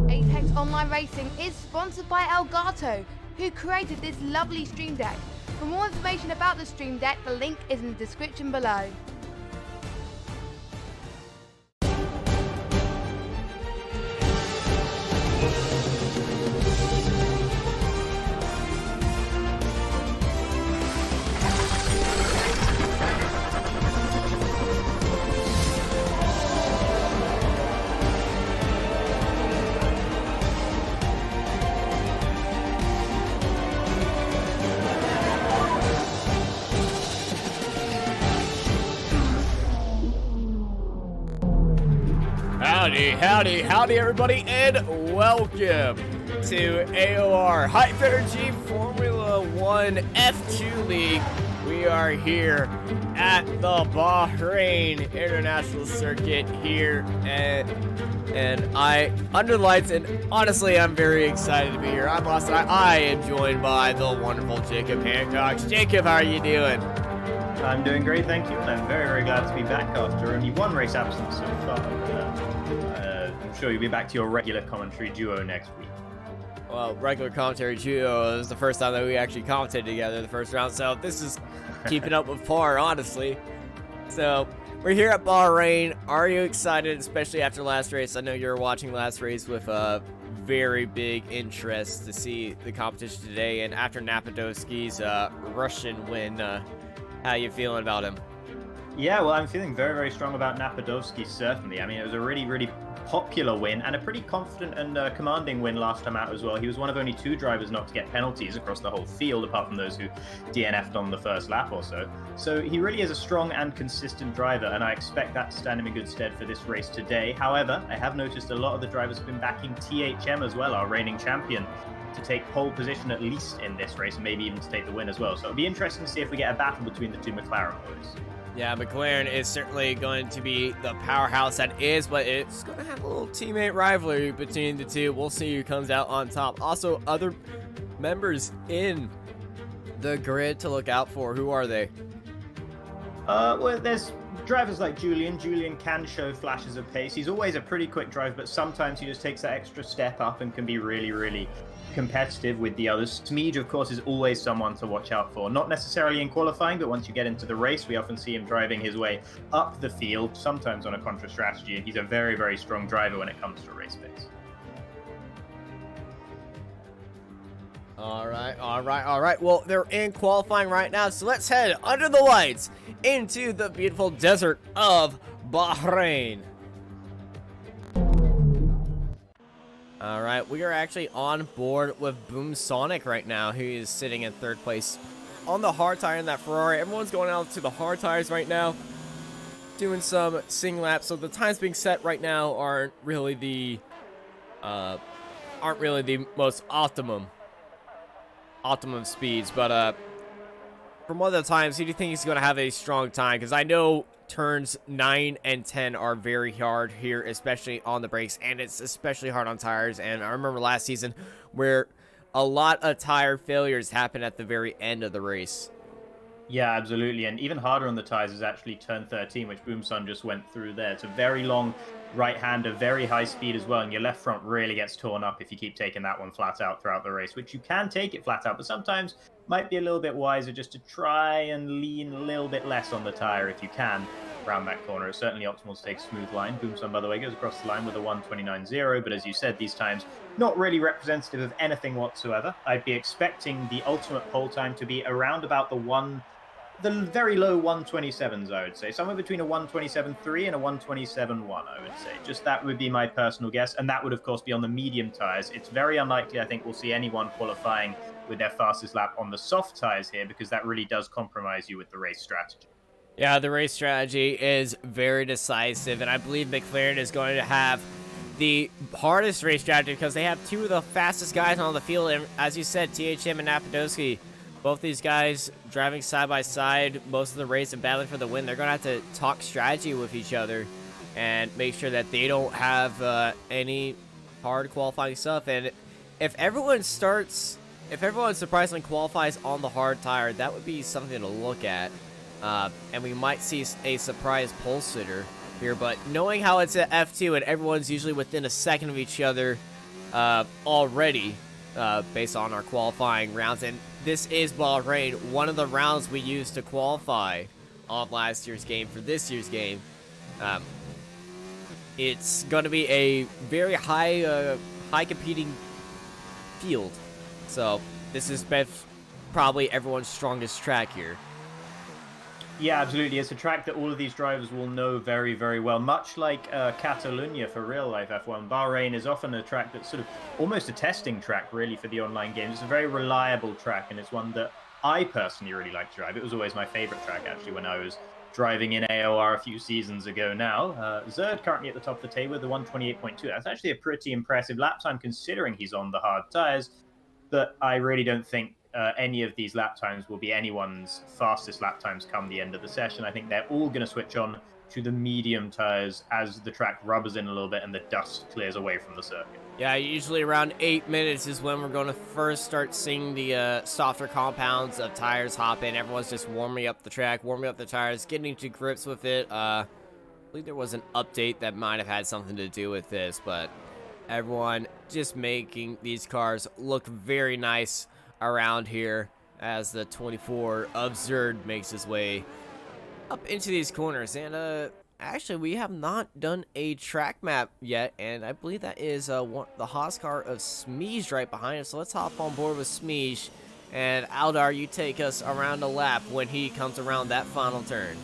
Apex Online Racing is sponsored by Elgato, who created this lovely Stream Deck. For more information about the Stream Deck, the link is in the description below. Howdy everybody, and welcome to AOR High Energy Formula 1 F2 League. We are here at the Bahrain International Circuit here, and I under the lights, and honestly I'm very excited to be here. I'm Austin. I am joined by the wonderful Jacob Hancoxs. Jacob, how are you doing? I'm doing great, thank you, and I'm very glad to be back after only one race absence so far. I'm sure you'll be back to your regular commentary duo next week. Well, regular commentary duo is the first time that we actually commented together the first round, so this is keeping up with par, honestly. So, we're here at Bahrain. Are you excited, especially after last race? I know you're watching last race with a very big interest to see the competition today, and after Napadovsky's Russian win, how you feeling about him? Yeah, well, I'm feeling very strong about Napadovsky, certainly. I mean, it was a really popular win, and a pretty confident and commanding win last time out as well. He was one of only 2 drivers not to get penalties across the whole field, apart from those who DNF'd on the first lap or so. So he really is a strong and consistent driver, and I expect that to stand him in good stead for this race today. However, I have noticed a lot of the drivers have been backing THM as well, our reigning champion, to take pole position at least in this race, and maybe even to take the win as well. So it'll be interesting to see if we get a battle between the 2 McLaren boys. Yeah, McLaren is certainly going to be the powerhouse that is, but it's going to have a little teammate rivalry between the two. We'll see who comes out on top. Also, other members in the grid to look out for. Who are they? Well, there's drivers like Julian. Julian can show flashes of pace. He's always a pretty quick driver, but sometimes he just takes that extra step up and can be really competitive with the others. Smeej, of course, is always someone to watch out for. Not necessarily in qualifying, but once you get into the race, we often see him driving his way up the field, sometimes on a contra strategy, and he's a very strong driver when it comes to race pace. All right. Well, they're in qualifying right now, so let's head under the lights into the beautiful desert of Bahrain. All right, we are actually on board with Boom Sonic right now, who is sitting in 3rd place on the hard tire in that Ferrari. Everyone's going out to the hard tires right now, doing some sing laps. So the times being set right now aren't really the most optimum speeds, but from one of the times, who do you think he's going to have a strong time? Because I know turns 9 and 10 are very hard here, especially on the brakes, and it's especially hard on tires. And I remember last season where a lot of tire failures happened at the very end of the race. Yeah, absolutely. And even harder on the tires is actually turn 13, which Boomson just went through there. It's a very long right-hander, very high speed as well, and your left front really gets torn up if you keep taking that one flat out throughout the race, which you can take it flat out, but sometimes might be a little bit wiser just to try and lean a little bit less on the tire if you can around that corner. It's certainly optimal to take a smooth line. Boomson, by the way, goes across the line with a 1:29.0, but as you said, these times not really representative of anything whatsoever. I'd be expecting the ultimate pole time to be around about the very low 1:27s, I would say. Somewhere between a 1:27.3 and a 1:27.1, I would say. Just that would be my personal guess, and that would, of course, be on the medium tires. It's very unlikely, I think, we'll see anyone qualifying with their fastest lap on the soft tires here, because that really does compromise you with the race strategy. Yeah, the race strategy is very decisive, and I believe McLaren is going to have the hardest race strategy because they have two of the fastest guys on the field. And as you said, THM and Napadowski, both these guys driving side by side most of the race and battling for the win. They're going to have to talk strategy with each other and make sure that they don't have any hard qualifying stuff. And if everyone surprisingly qualifies on the hard tire, that would be something to look at. And we might see a surprise pole sitter here, but knowing how it's at F2 and everyone's usually within a second of each other already based on our qualifying rounds, and this is Bahrain, one of the rounds we used to qualify on last year's game for this year's game. It's going to be a very high competing field, so this is probably everyone's strongest track here. Yeah, absolutely. It's a track that all of these drivers will know very, very well. Much like Catalonia for real-life F1, Bahrain is often a track that's sort of almost a testing track, really, for the online games. It's a very reliable track, and it's one that I personally really like to drive. It was always my favorite track, actually, when I was driving in AOR a few seasons ago now. Zerd currently at the top of the table with the 128.2. That's actually a pretty impressive lap time, considering he's on the hard tires, but I really don't think any of these lap times will be anyone's fastest lap times come the end of the session. I think they're all going to switch on to the medium tires as the track rubbers in a little bit and the dust clears away from the circuit. Yeah, usually around 8 minutes is when we're going to first start seeing the softer compounds of tires hop in. Everyone's just warming up the track, warming up the tires, getting to grips with it. I believe there was an update that might have had something to do with this, but everyone just making these cars look very nice around here as the 24 of Zerd makes his way up into these corners. And actually we have not done a track map yet, and I believe that is the Haas car of Smeej right behind us. So let's hop on board with Smeej, and Aldar, you take us around a lap when he comes around that final turn.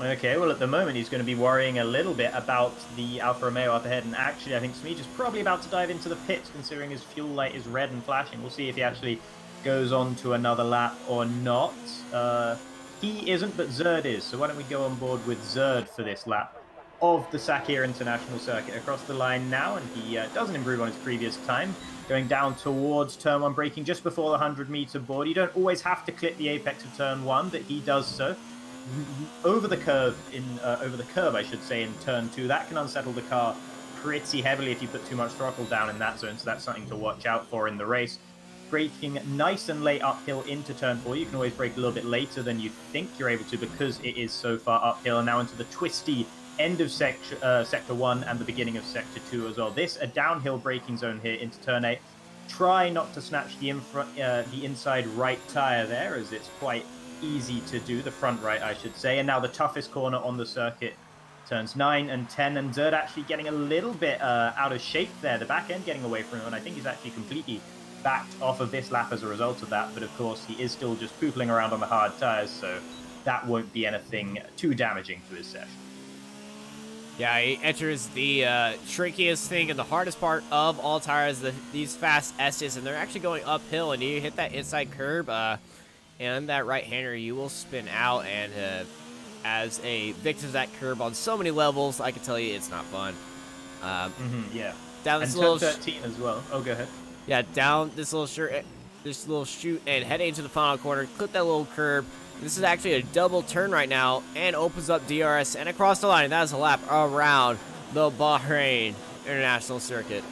Okay, well, at the moment, he's going to be worrying a little bit about the Alfa Romeo up ahead, and actually, I think Smeej is probably about to dive into the pits, considering his fuel light is red and flashing. We'll see if he actually goes on to another lap or not. He isn't, but Zerd is, so why don't we go on board with Zerd for this lap of the Sakir International Circuit. Across the line now, and he doesn't improve on his previous time. Going down towards turn 1, braking just before the 100-meter board. You don't always have to clip the apex of turn 1, but he does so. Over the curve, I should say, in turn 2. That can unsettle the car pretty heavily if you put too much throttle down in that zone, so that's something to watch out for in the race. Braking nice and late uphill into turn 4. You can always brake a little bit later than you think you're able to because it is so far uphill, and now into the twisty end of sector 1 and the beginning of sector 2 as well. This a downhill braking zone here into turn 8. Try not to snatch the inside right tire there, as it's quite easy to do, the front right I should say. And now the toughest corner on the circuit, turns 9 and 10, and Zerd actually getting a little bit out of shape there, the back end getting away from him, and I think he's actually completely backed off of this lap as a result of that. But of course he is still just poopling around on the hard tires, so that won't be anything too damaging to his session. Yeah, he enters the trickiest thing and the hardest part of all tires, these fast S's, and they're actually going uphill, and you hit that inside curb and that right-hander, you will spin out, and as a victim of that curb on so many levels, I can tell you it's not fun. Yeah. Down this and little 13 as well. Oh, go ahead. Yeah, down this little chute and heading into the final corner, clip that little curb. This is actually a double turn right now and opens up DRS and across the line. And that is a lap around the Bahrain International Circuit.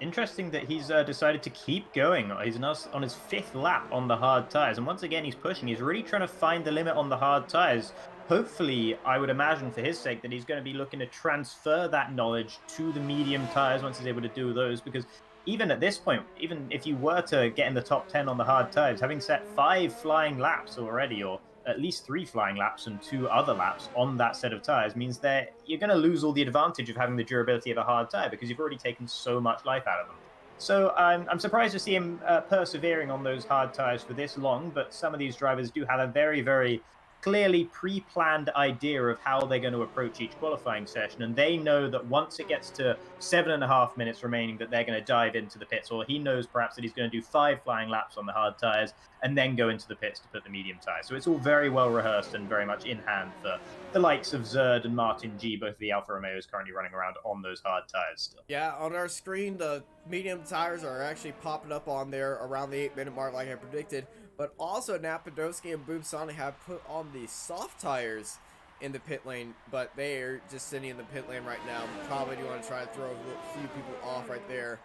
Interesting that he's decided to keep going. He's now on his 5th lap on the hard tires, and once again he's pushing. He's really trying to find the limit on the hard tires. Hopefully, I would imagine for his sake that he's going to be looking to transfer that knowledge to the medium tires once he's able to do those, because even at this point, even if you were to get in the top 10 on the hard tires, having set 5 flying laps already, or at least 3 flying laps and 2 other laps on that set of tires, means that you're going to lose all the advantage of having the durability of a hard tire because you've already taken so much life out of them. So I'm surprised to see him persevering on those hard tires for this long, but some of these drivers do have a very, very clearly pre-planned idea of how they're going to approach each qualifying session, and they know that once it gets to 7.5 minutes remaining that they're going to dive into the pits, or he knows perhaps that he's going to do 5 flying laps on the hard tires and then go into the pits to put the medium tires. So it's all very well rehearsed and very much in hand for the likes of Zerd and Martin G, both of the Alfa Romeos currently running around on those hard tires still. Yeah, on our screen, the medium tires are actually popping up on there around the 8-minute mark like I predicted. But also, Napadowski and Boomsonic have put on the soft tires in the pit lane, but they are just sitting in the pit lane right now. Probably do want to try to throw a few people off right there.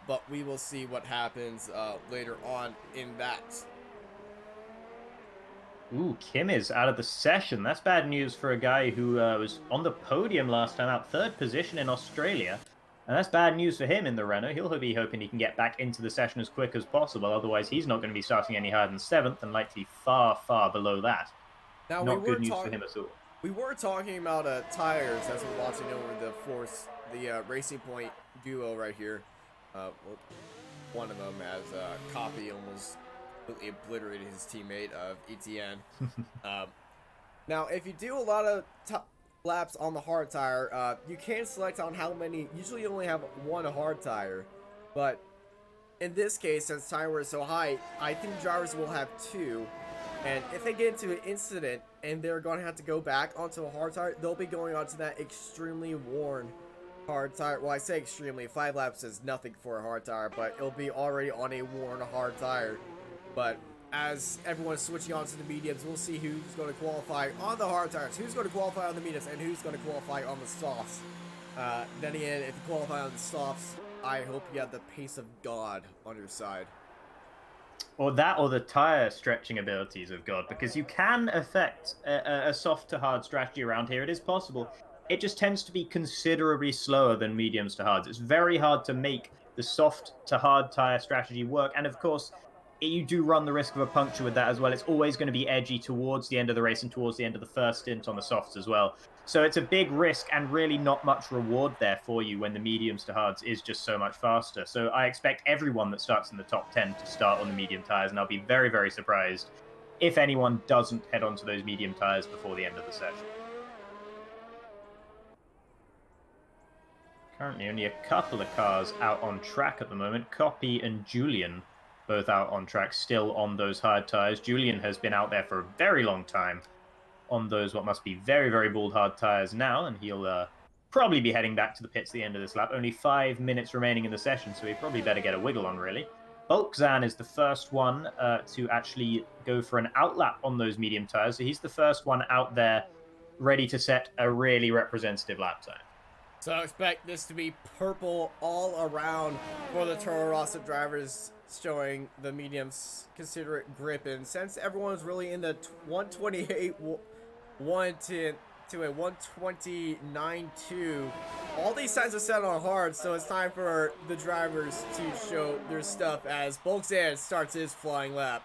But we will see what happens later on in that. Ooh, Kim is out of the session. That's bad news for a guy who was on the podium last time out, 3rd position in Australia. And that's bad news for him in the Renault. He'll be hoping he can get back into the session as quick as possible. Otherwise, he's not going to be starting any higher than 7th and likely far, far below that. Now, not good news for him at all. We were talking about tires as we're watching over the Racing Point duo right here. One of them as Copy almost completely obliterated his teammate of ETN. Now, if you do a lot of laps on the hard tire, you can select on how many. Usually you only have one hard tire, but in this case, since tire wear is so high, I think drivers will have 2, and if they get into an incident and they're going to have to go back onto a hard tire, they'll be going onto that extremely worn hard tire. Well, I say extremely, 5 laps is nothing for a hard tire, but it'll be already on a worn hard tire. But as everyone's switching on to the mediums, we'll see who's going to qualify on the hard tires, who's going to qualify on the mediums, and who's going to qualify on the softs. Then again, if you qualify on the softs, I hope you have the pace of God on your side. Or that, or the tire stretching abilities of God, because you can affect a soft to hard strategy around here. It is possible. It just tends to be considerably slower than mediums to hards. It's very hard to make the soft to hard tire strategy work, and of course, you do run the risk of a puncture with that as well. It's always going to be edgy towards the end of the race and towards the end of the first stint on the softs as well. So it's a big risk and really not much reward there for you when the mediums to hards is just so much faster. So I expect everyone that starts in the top 10 to start on the medium tires, and I'll be very, very surprised if anyone doesn't head onto those medium tires before the end of the session. Currently only a couple of cars out on track at the moment. Copy and Julian both out on track, still on those hard tires. Julian has been out there for a very long time on those what must be very, very bald hard tires now, and he'll probably be heading back to the pits at the end of this lap. Only 5 minutes remaining in the session, so he probably better get a wiggle on, really. Bulkzan is the first one to actually go for an outlap on those medium tires, so he's the first one out there ready to set a really representative lap time. So I expect this to be purple all around for the Toro Rosso drivers, showing the mediums considerate grip. And since everyone's really in the 128 1 to a 129.2, all these signs are set on hard, so it's time for the drivers to show their stuff as Bulkzan starts his flying lap.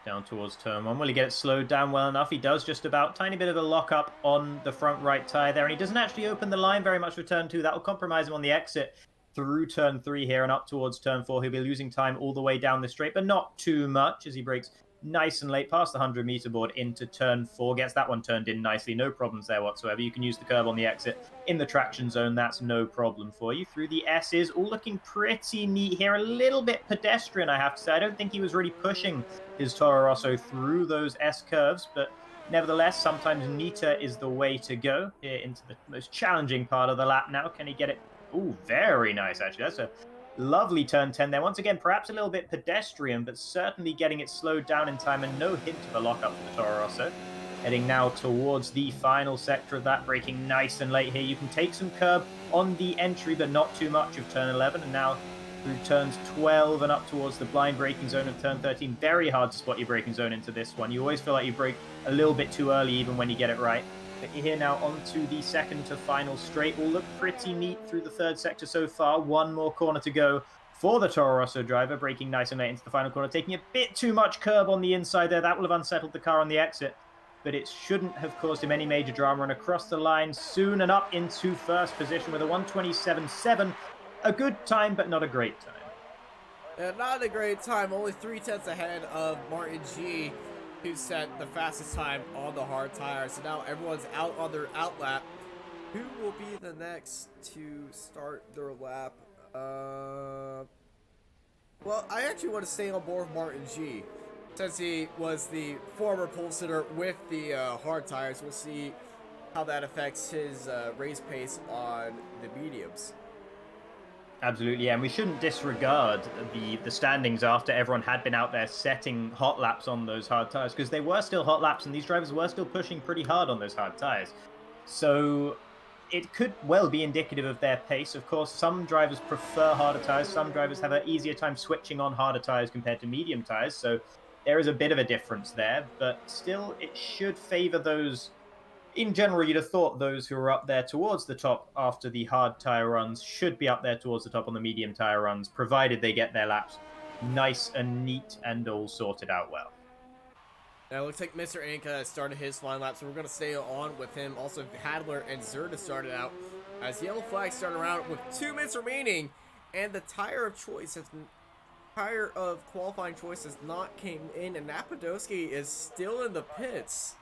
Down towards turn 1. Will he get it slowed down well enough? He does just about. Tiny bit of a lock-up on the front right tyre there, and he doesn't actually open the line very much for turn 2. That will compromise him on the exit through turn 3 here and up towards turn 4. He'll be losing time all the way down the straight, but not too much as he breaks nice and late past the 100-meter board into turn 4. Gets that one turned in nicely. No problems there whatsoever. You can use the curb on the exit in the traction zone. That's no problem for you. Through the S's, all looking pretty neat here. A little bit pedestrian, I have to say. I don't think he was really pushing his Toro Rosso through those S curves, but nevertheless, sometimes neater is the way to go here into the most challenging part of the lap now. Can he get it? Ooh, very nice, actually. That's a lovely turn 10 there. Once again, perhaps a little bit pedestrian, but certainly getting it slowed down in time, and no hint of a lockup for the Toro Rosso. Heading now towards the final sector of that, braking nice and late here. You can take some curb on the entry, but not too much of turn 11, and now through turns 12 and up towards the blind braking zone of turn 13. Very hard to spot your braking zone into this one. You always feel like you brake a little bit too early, even when you get it right. But you're here now onto the second to final straight. Will look pretty neat through the third sector so far. One more corner to go for the Toro Rosso driver, braking nice and late into the final corner, taking a bit too much curb on the inside there. That will have unsettled the car on the exit, but it shouldn't have caused him any major drama. And across the line soon and up into first position with a 127.7. A good time, but not a great time. Not a great time, only 3 tenths ahead of Martin G. who set the fastest time on the hard tires. So now everyone's out on their out lap. Who will be the next to start their lap? Well, I actually want to stay on board with Martin G, since he was the former pole sitter with the hard tires. We'll see how that affects his race pace on the mediums. Absolutely, yeah, and we shouldn't disregard the standings after everyone had been out there setting hot laps on those hard tires, because they were still hot laps and these drivers were still pushing pretty hard on those hard tires. So it could well be indicative of their pace. Of course, some drivers prefer harder tires, some drivers have an easier time switching on harder tires compared to medium tires, so there is a bit of a difference there, but still it should favor those. In general, you'd have thought those who are up there towards the top after the hard tire runs should be up there towards the top on the medium tire runs, provided they get their laps nice and neat and all sorted out well. Now it looks like Mr. Anka has started his flying lap, so we're going to stay on with him. Also, Hadler and Zerd have started out as yellow flags starting around with 2 minutes remaining, and the tire of qualifying choice has not came in, and Napadowski is still in the pits.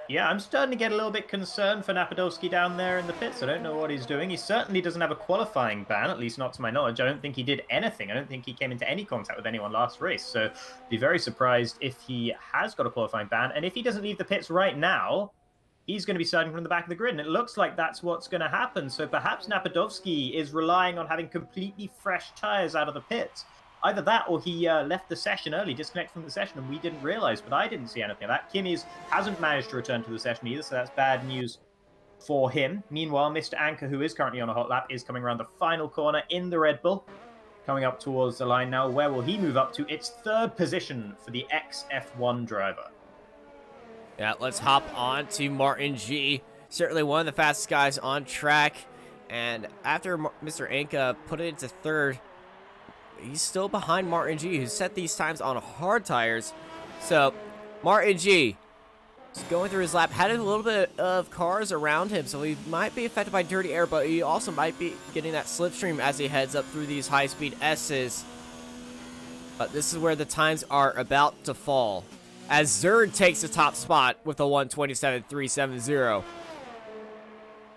Yeah, I'm starting to get a little bit concerned for Napadowski down there in the pits. I don't know what he's doing. He certainly doesn't have a qualifying ban, at least not to my knowledge. I don't think he did anything. I don't think he came into any contact with anyone last race. So be very surprised if he has got a qualifying ban. And if he doesn't leave the pits right now, he's going to be starting from the back of the grid. And it looks like that's what's going to happen. So perhaps Napadowski is relying on having completely fresh tires out of the pits. Either that or he left the session early, disconnected from the session, and we didn't realize, but I didn't see anything of that. Kimmy's hasn't managed to return to the session either, so that's bad news for him. Meanwhile, Mr. Anker, who is currently on a hot lap, is coming around the final corner in the Red Bull, coming up towards the line now. Where will he move up to? It's 3rd position for the ex-F1 driver. Yeah, let's hop on to Martin G. Certainly one of the fastest guys on track, and after Mr. Anka put it into 3rd, he's still behind Martin G, who set these times on hard tires. So, Martin G is going through his lap, had a little bit of cars around him, so he might be affected by dirty air, but he also might be getting that slipstream as he heads up through these high-speed S's. But this is where the times are about to fall, as Zerd takes the top spot with a 1:27.370.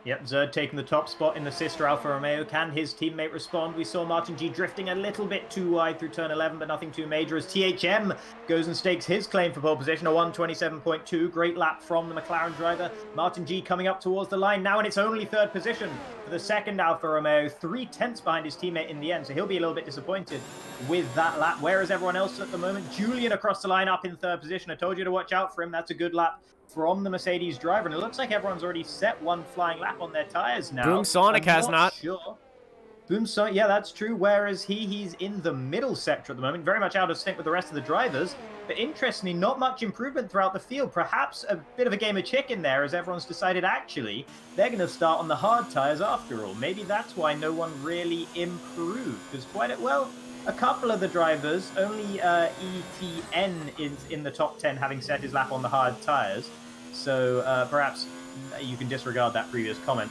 Yep, Zerd taking the top spot in the sister Alfa Romeo. Can his teammate respond? We saw Martin G drifting a little bit too wide through turn 11, but nothing too major as THM goes and stakes his claim for pole position, a 1:27.2. Great lap from the McLaren driver. Martin G coming up towards the line now, and it's only 3rd position for the second Alfa Romeo. 3/10 behind his teammate in the end, so he'll be a little bit disappointed with that lap. Where is everyone else at the moment? Julian across the line up in 3rd position. I told you to watch out for him. That's a good lap from the Mercedes driver, and it looks like everyone's already set one flying lap on their tires now. Boom Sonic has not. Sure. Boom Sonic, yeah, that's true. Whereas he's in the middle sector at the moment, very much out of sync with the rest of the drivers. But interestingly, not much improvement throughout the field. Perhaps a bit of a game of chicken there, as everyone's decided actually they're going to start on the hard tires after all. Maybe that's why no one really improved, because a couple of the drivers, only ETN is in the top 10, having set his lap on the hard tires. So perhaps you can disregard that previous comment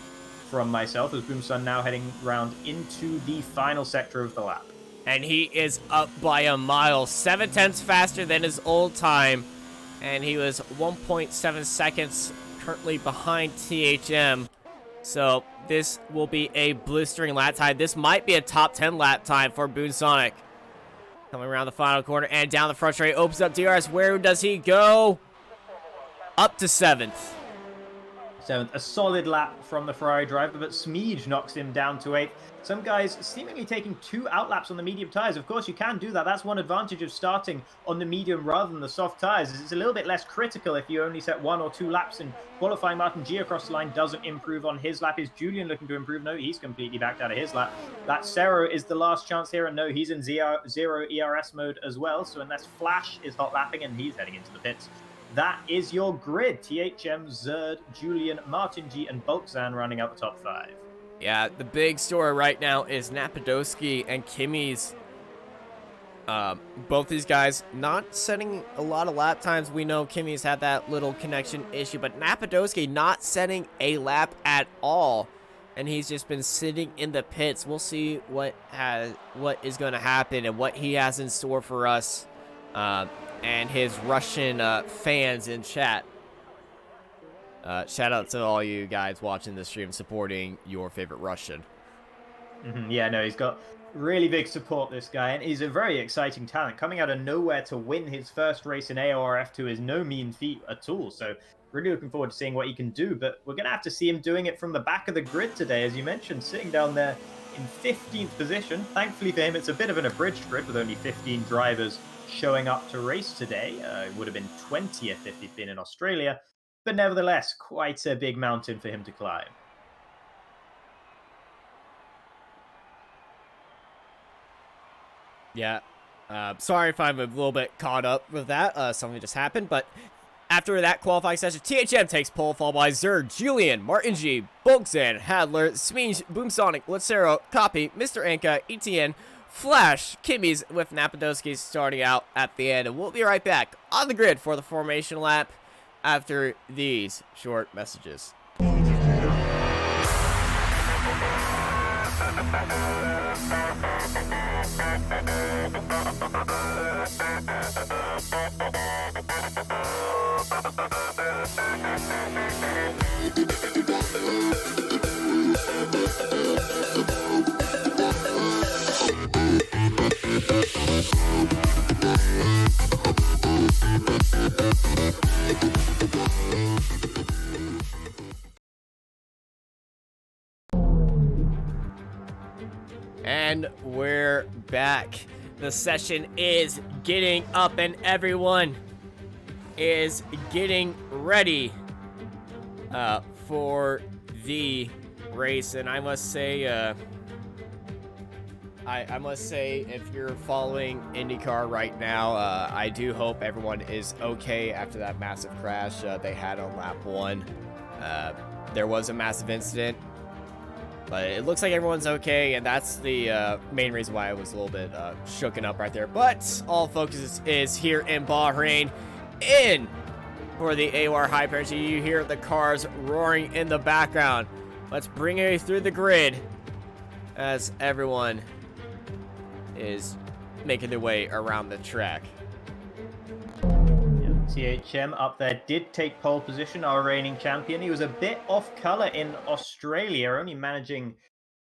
from myself, as Boomsun now heading round into the final sector of the lap. And he is up by a mile, 7/10 faster than his old time. And he was 1.7 seconds currently behind THM. So this will be a blistering lap time. This might be a top 10 lap time for Boone Sonic. Coming around the final corner and down the front straight, opens up DRS. Where does he go? Up to 7th. A solid lap from the Ferrari driver, but Smeej knocks him down to 8th. Some guys seemingly taking 2 outlaps on the medium tires. Of course, you can do that. That's one advantage of starting on the medium rather than the soft tires. It's a little bit less critical if you only set 1 or 2 laps in qualifying. Martin G across the line doesn't improve on his lap. Is Julian looking to improve? No, he's completely backed out of his lap. That Cerro is the last chance here, and no, he's in zero ERS mode as well. So unless Flash is hot lapping, and he's heading into the pits, that is your grid. THM, Zerd, Julian, Martin G, and Boltzan running out the top 5. Yeah, the big story right now is Napadowski and Kimmy's. Both these guys not setting a lot of lap times. We know Kimmy's had that little connection issue, but Napadowski not setting a lap at all. And he's just been sitting in the pits. We'll see what is going to happen and what he has in store for us and his Russian fans in chat. Shout out to all you guys watching the stream supporting your favorite Russian. Yeah, no, he's got really big support, this guy, and he's a very exciting talent. Coming out of nowhere to win his first race in AOR F2 is no mean feat at all, so really looking forward to seeing what he can do, but we're going to have to see him doing it from the back of the grid today, as you mentioned, sitting down there in 15th position. Thankfully for him, it's a bit of an abridged grid with only 15 drivers showing up to race today. It would have been 20th if he'd been in Australia, but nevertheless, quite a big mountain for him to climb. Yeah, sorry if I'm a little bit caught up with that. Something just happened, but after that qualifying session, THM takes pole, followed by Zerd, Julian, Martin G, Bulkzan, Hadler, Smeej, Boomsonic, Lucero, Copy, Mr. Anka, ETN, Flash, Kimmies, with Napadowski starting out at the end. And we'll be right back on the grid for the formation lap after these short messages. And we're back. The session is getting up and everyone is getting ready for the race. And I must say, I must say, if you're following IndyCar right now, I do hope everyone is okay after that massive crash they had on lap 1. There was a massive incident, but it looks like everyone's okay, and that's the main reason why I was a little bit shooken up right there. But all focus is here in Bahrain, in for the AOR Hyper Energy. You hear the cars roaring in the background. Let's bring you through the grid as everyone is making their way around the track. THM up there did take pole position, our reigning champion. He was a bit off color in Australia, only managing,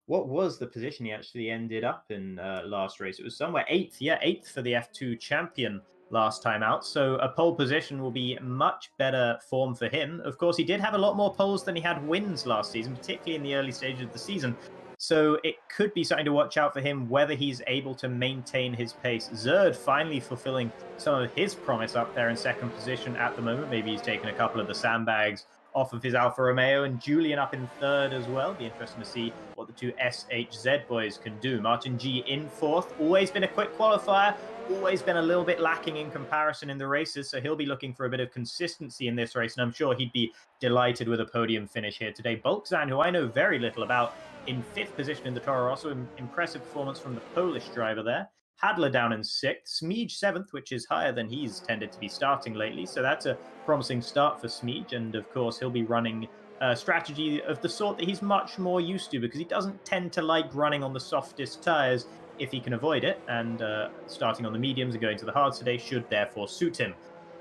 what was the position he actually ended up in last race? It was somewhere 8th, yeah, 8th for the F2 champion last time out. So a pole position will be much better form for him. Of course, he did have a lot more poles than he had wins last season, particularly in the early stages of the season. So it could be something to watch out for him, whether he's able to maintain his pace. Zerd finally fulfilling some of his promise up there in second position at the moment. Maybe he's taken a couple of the sandbags off of his Alfa Romeo, and Julian up in third as well. Be interesting to see what the two SHZ boys can do. Martin G in fourth. Always been a quick qualifier. Always been a little bit lacking in comparison in the races, so he'll be looking for a bit of consistency in this race, and I'm sure he'd be delighted with a podium finish here today. Bulkzan, who I know very little about, in 5th position in the Toro Rosso. Impressive performance from the Polish driver there. Hadler down in 6th. Smeej 7th, which is higher than he's tended to be starting lately. So that's a promising start for Smeej. And of course, he'll be running a strategy of the sort that he's much more used to, because he doesn't tend to like running on the softest tires if he can avoid it. And starting on the mediums and going to the hards today should therefore suit him.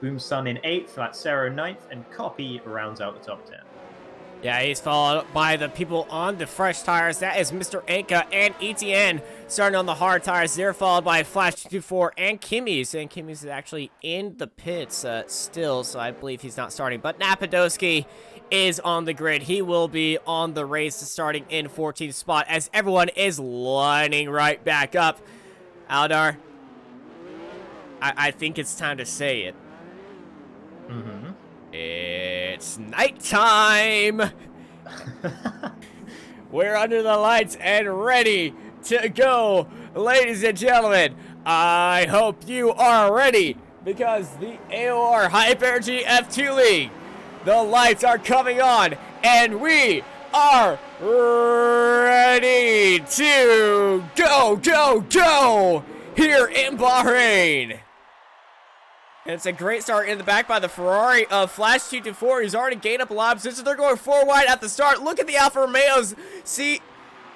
Boomsun in 8th, Latsero 9th, and Copy rounds out the top 10. Yeah, he's followed by the people on the fresh tires. That is Mr. Anka and ETN starting on the hard tires. They're followed by Flash 224 and Kimmies. And Kimmies is actually in the pits still, so I believe he's not starting. But Napadowski is on the grid. He will be on the race starting in 14th spot as everyone is lining right back up. Aldar, I think it's time to say it. Mm-hmm. It's nighttime! We're under the lights and ready to go, ladies and gentlemen. I hope you are ready, because the AOR Hyper Energy F2 League, the lights are coming on, and we are ready to go here in Bahrain. And it's a great start in the back by the Ferrari of Flash 224. He's already gained up a lot of positions. They're going 4 wide at the start. Look at the Alfa Romeos. See,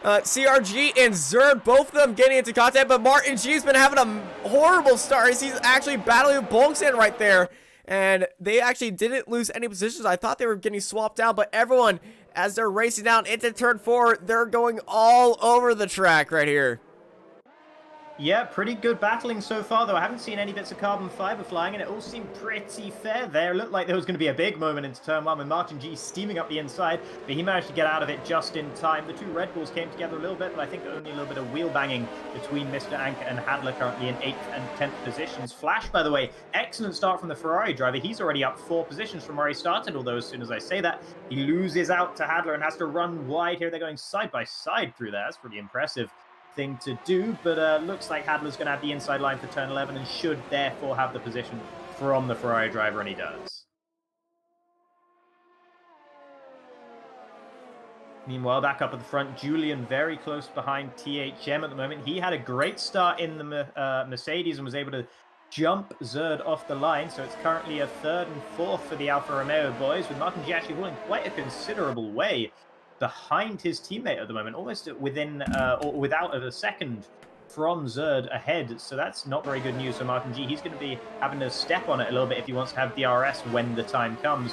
CRG and Zerd, both of them getting into contact, but Martin G's been having a horrible start. He's actually battling with Bolkson right there, and they actually didn't lose any positions. I thought they were getting swapped out, but everyone, as they're racing down into turn 4, they're going all over the track right here. Yeah, pretty good battling so far, though. I haven't seen any bits of carbon fiber flying, and it all seemed pretty fair there. It looked like there was going to be a big moment into turn 1 with Martin G steaming up the inside, but he managed to get out of it just in time. The two Red Bulls came together a little bit, but I think only a little bit of wheel banging between Mr. Anka and Hadler, currently in 8th and 10th positions. Flash, by the way, excellent start from the Ferrari driver. He's already up 4 positions from where he started, although as soon as I say that, he loses out to Hadler and has to run wide here. They're going side by side through there. That's pretty impressive thing to do, but looks like Hadler's going to have the inside line for turn 11 and should therefore have the position from the Ferrari driver, and he does. Meanwhile, back up at the front, Julian very close behind THM at the moment. He had a great start in the Mercedes and was able to jump Zerd off the line, so it's currently a 3rd and 4th for the Alfa Romeo boys, with Martin G actually pulling quite a considerable way behind his teammate at the moment, almost within or without a second from Zerd ahead. So that's not very good news for Martin G. He's going to be having to step on it a little bit if he wants to have DRS when the time comes.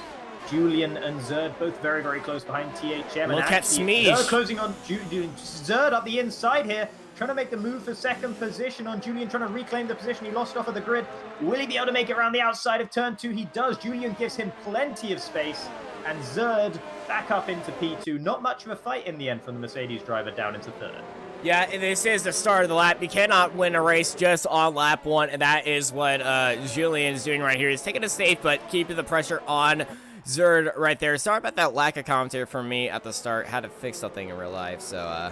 Julian and Zerd both very, very close behind THM. Look at Smeege. They're closing on Zerd up the inside here, trying to make the move for second position on Julian, trying to reclaim the position he lost off of the grid. Will he be able to make it around the outside of turn 2? He does. Julian gives him plenty of space, and Zerd back up into P2. Not much of a fight in the end from the Mercedes driver down into 3rd. Yeah, this is the start of the lap. You cannot win a race just on lap 1, and that is what Julian is doing right here. He's taking it safe, but keeping the pressure on Zerd right there. Sorry about that lack of commentary from me at the start. Had to fix something in real life, so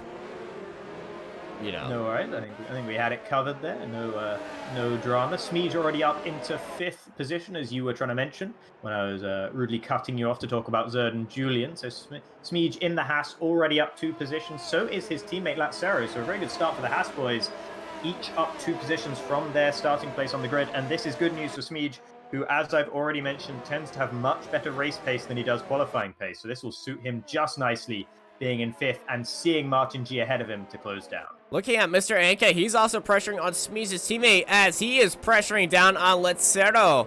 you know. No worries. I think we had it covered there. No drama. Smeege already up into 5th position, as you were trying to mention when I was rudely cutting you off to talk about Zerd and Julian. So Smeege in the Haas already up 2 positions. So is his teammate Lazzaro. So a very good start for the Haas boys, each up 2 positions from their starting place on the grid. And this is good news for Smeege, who, as I've already mentioned, tends to have much better race pace than he does qualifying pace. So this will suit him just nicely, being in 5th and seeing Martin G ahead of him to close down. Looking at Mr. Anka, he's also pressuring on Smeege's teammate as he is pressuring down on Lazzaro.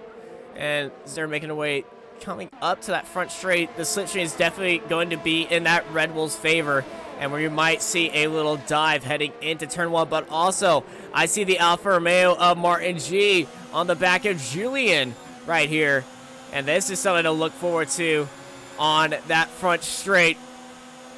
And they're making a way coming up to that front straight. The slipstream is definitely going to be in that Red Bull's favor, and where you might see a little dive heading into turn 1. But also, I see the Alfa Romeo of Martin G on the back of Julian right here. And this is something to look forward to on that front straight.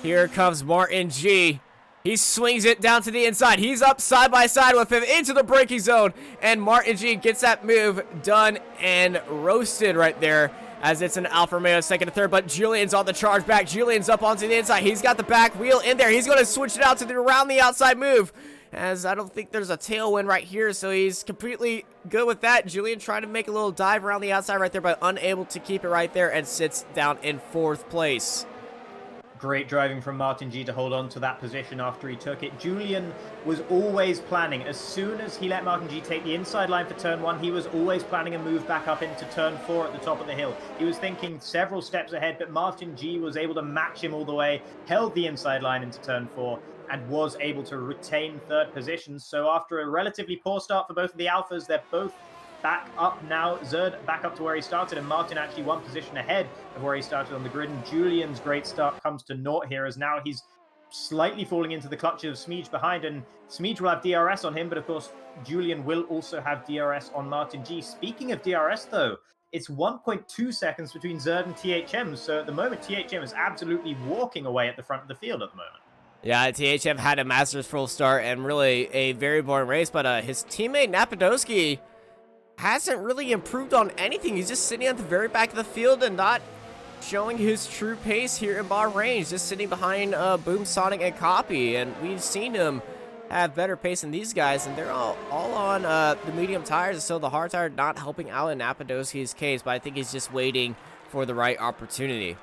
Here comes Martin G. He swings it down to the inside. He's up side by side with him into the braking zone. And Martin G gets that move done and roasted right there, as it's an Alfa Romeo 2nd and 3rd. But Julian's on the charge back. Julian's up onto the inside. He's got the back wheel in there. He's going to switch it out to the around the outside move, as I don't think there's a tailwind right here. So he's completely good with that. Julian trying to make a little dive around the outside right there, but unable to keep it right there, and sits down in 4th place. Great driving from Martin G to hold on to that position after he took it. Julian was always planning, as soon as he let Martin G take the inside line for turn 1, he was always planning a move back up into turn 4 at the top of the hill. He was thinking several steps ahead, but Martin G was able to match him all the way, held the inside line into turn 4, and was able to retain 3rd position. So after a relatively poor start for both of the Alphas, they're both back up now. Zerd back up to where he started, and Martin actually 1 position ahead of where he started on the grid. And Julian's great start comes to naught here, as now he's slightly falling into the clutches of Smeege behind, and Smeege will have DRS on him, but of course Julian will also have DRS on Martin G. Speaking of DRS though, it's 1.2 seconds between Zerd and THM, so at the moment THM is absolutely walking away at the front of the field at the moment. Yeah, THM had a Masters full start and really a very boring race, but his teammate Napadowski hasn't really improved on anything. He's just sitting at the very back of the field and not showing his true pace here in Bahrain. He's just sitting behind Boom, Sonic, and Copy, and we've seen him have better pace than these guys, and they're all on the medium tires, so the hard tire not helping out in Napadowski's case, but I think he's just waiting for the right opportunity.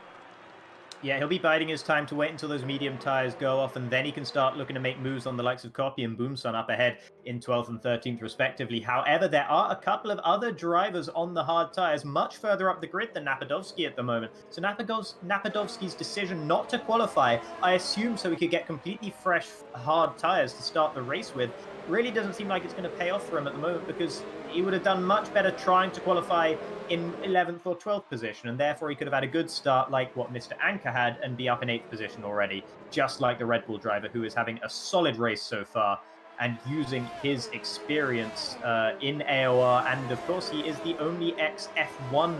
Yeah, he'll be biding his time to wait until those medium tires go off, and then he can start looking to make moves on the likes of Copy and Boomson up ahead in 12th and 13th, respectively. However, there are a couple of other drivers on the hard tires much further up the grid than Napadovsky at the moment. So Napadovsky's decision not to qualify, I assume so he could get completely fresh hard tires to start the race with, really doesn't seem like it's going to pay off for him at the moment, because he would have done much better trying to qualify in 11th or 12th position, and therefore he could have had a good start like what Mr. Anker had and be up in 8th position already, just like the Red Bull driver, who is having a solid race so far and using his experience in AOR, and of course he is the only ex-F1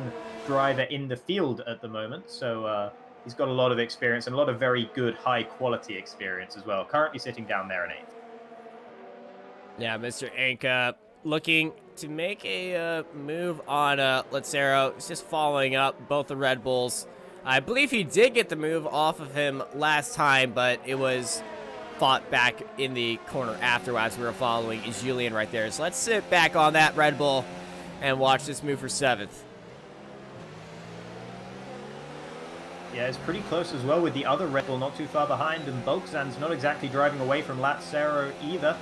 driver in the field at the moment, so he's got a lot of experience and a lot of very good high-quality experience as well, currently sitting down there in 8th. Yeah, Mr. Anka looking to make a move on Lazzaro. He's just following up both the Red Bulls. I believe he did get the move off of him last time, but it was fought back in the corner afterwards. We were following Julien right there. So let's sit back on that Red Bull and watch this move for 7th. Yeah, it's pretty close as well with the other Red Bull not too far behind, and Bolksan's not exactly driving away from Lazzaro either.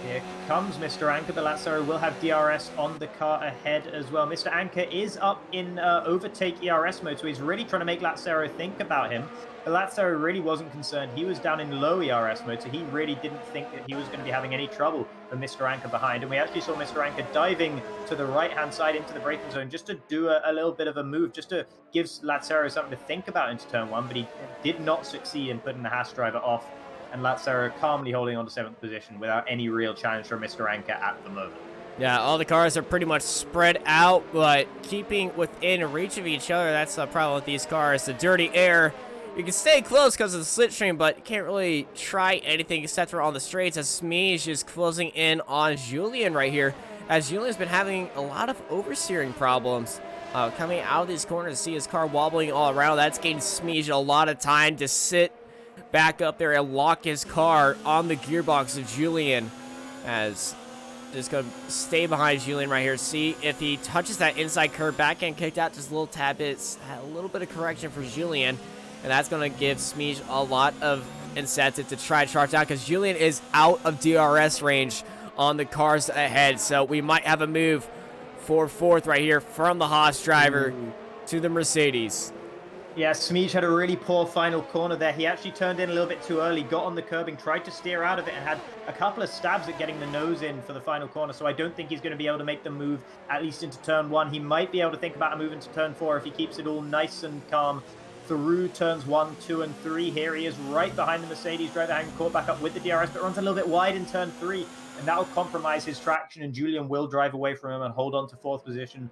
Here comes Mr. Anker, but Lazzaro will have DRS on the car ahead as well. Mr. Anker is up in overtake ERS mode, so he's really trying to make Lazzaro think about him. But Lazzaro really wasn't concerned. He was down in low ERS mode, so he really didn't think that he was going to be having any trouble with Mr. Anker behind. And we actually saw Mr. Anker diving to the right-hand side into the braking zone just to do a little bit of a move, just to give Lazzaro something to think about into turn 1, but he did not succeed in putting the Haas driver off, and Lazzaro calmly holding on to 7th position without any real challenge from Mr. Anker at the moment. Yeah, all the cars are pretty much spread out, but keeping within reach of each other. That's the problem with these cars. The dirty air, you can stay close because of the slipstream, but you can't really try anything except for on the straights, as Smeege is closing in on Julien right here, as Julien's been having a lot of oversteering problems. Coming out of these corners, see his car wobbling all around. That's getting Smeege a lot of time to sit back up there and lock his car on the gearbox of Julien, as just gonna stay behind Julien right here. See if he touches that inside curve. Back end kicked out just a little tad bit. It's a little bit of correction for Julien, and that's gonna give Smeege a lot of incentive to try to charge down, because Julien is out of DRS range on the cars ahead. So we might have a move for 4th right here from the Haas driver to the Mercedes. Yeah, Smeege had a really poor final corner there. He actually turned in a little bit too early, got on the curbing, tried to steer out of it, and had a couple of stabs at getting the nose in for the final corner. So I don't think he's going to be able to make the move, at least into turn 1. He might be able to think about a move into turn 4 if he keeps it all nice and calm through turns 1, 2, and 3. Here he is right behind the Mercedes driver, having caught back up with the DRS, but runs a little bit wide in turn 3, and that will compromise his traction, and Julien will drive away from him and hold on to 4th position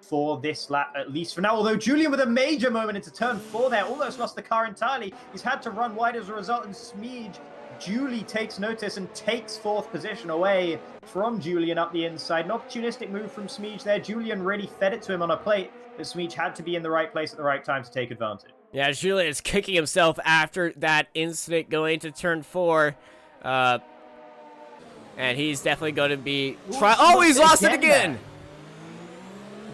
for this lap, at least for now. Although Julien, with a major moment into turn 4 there, almost lost the car entirely. He's had to run wide as a result, and Smeege duly takes notice and takes 4th position away from Julien up the inside. An opportunistic move from Smeege there. Julien really fed it to him on a plate, but Smeege had to be in the right place at the right time to take advantage. Yeah, Julien is kicking himself after that incident going to turn 4. And he's definitely going to be... he's lost it again!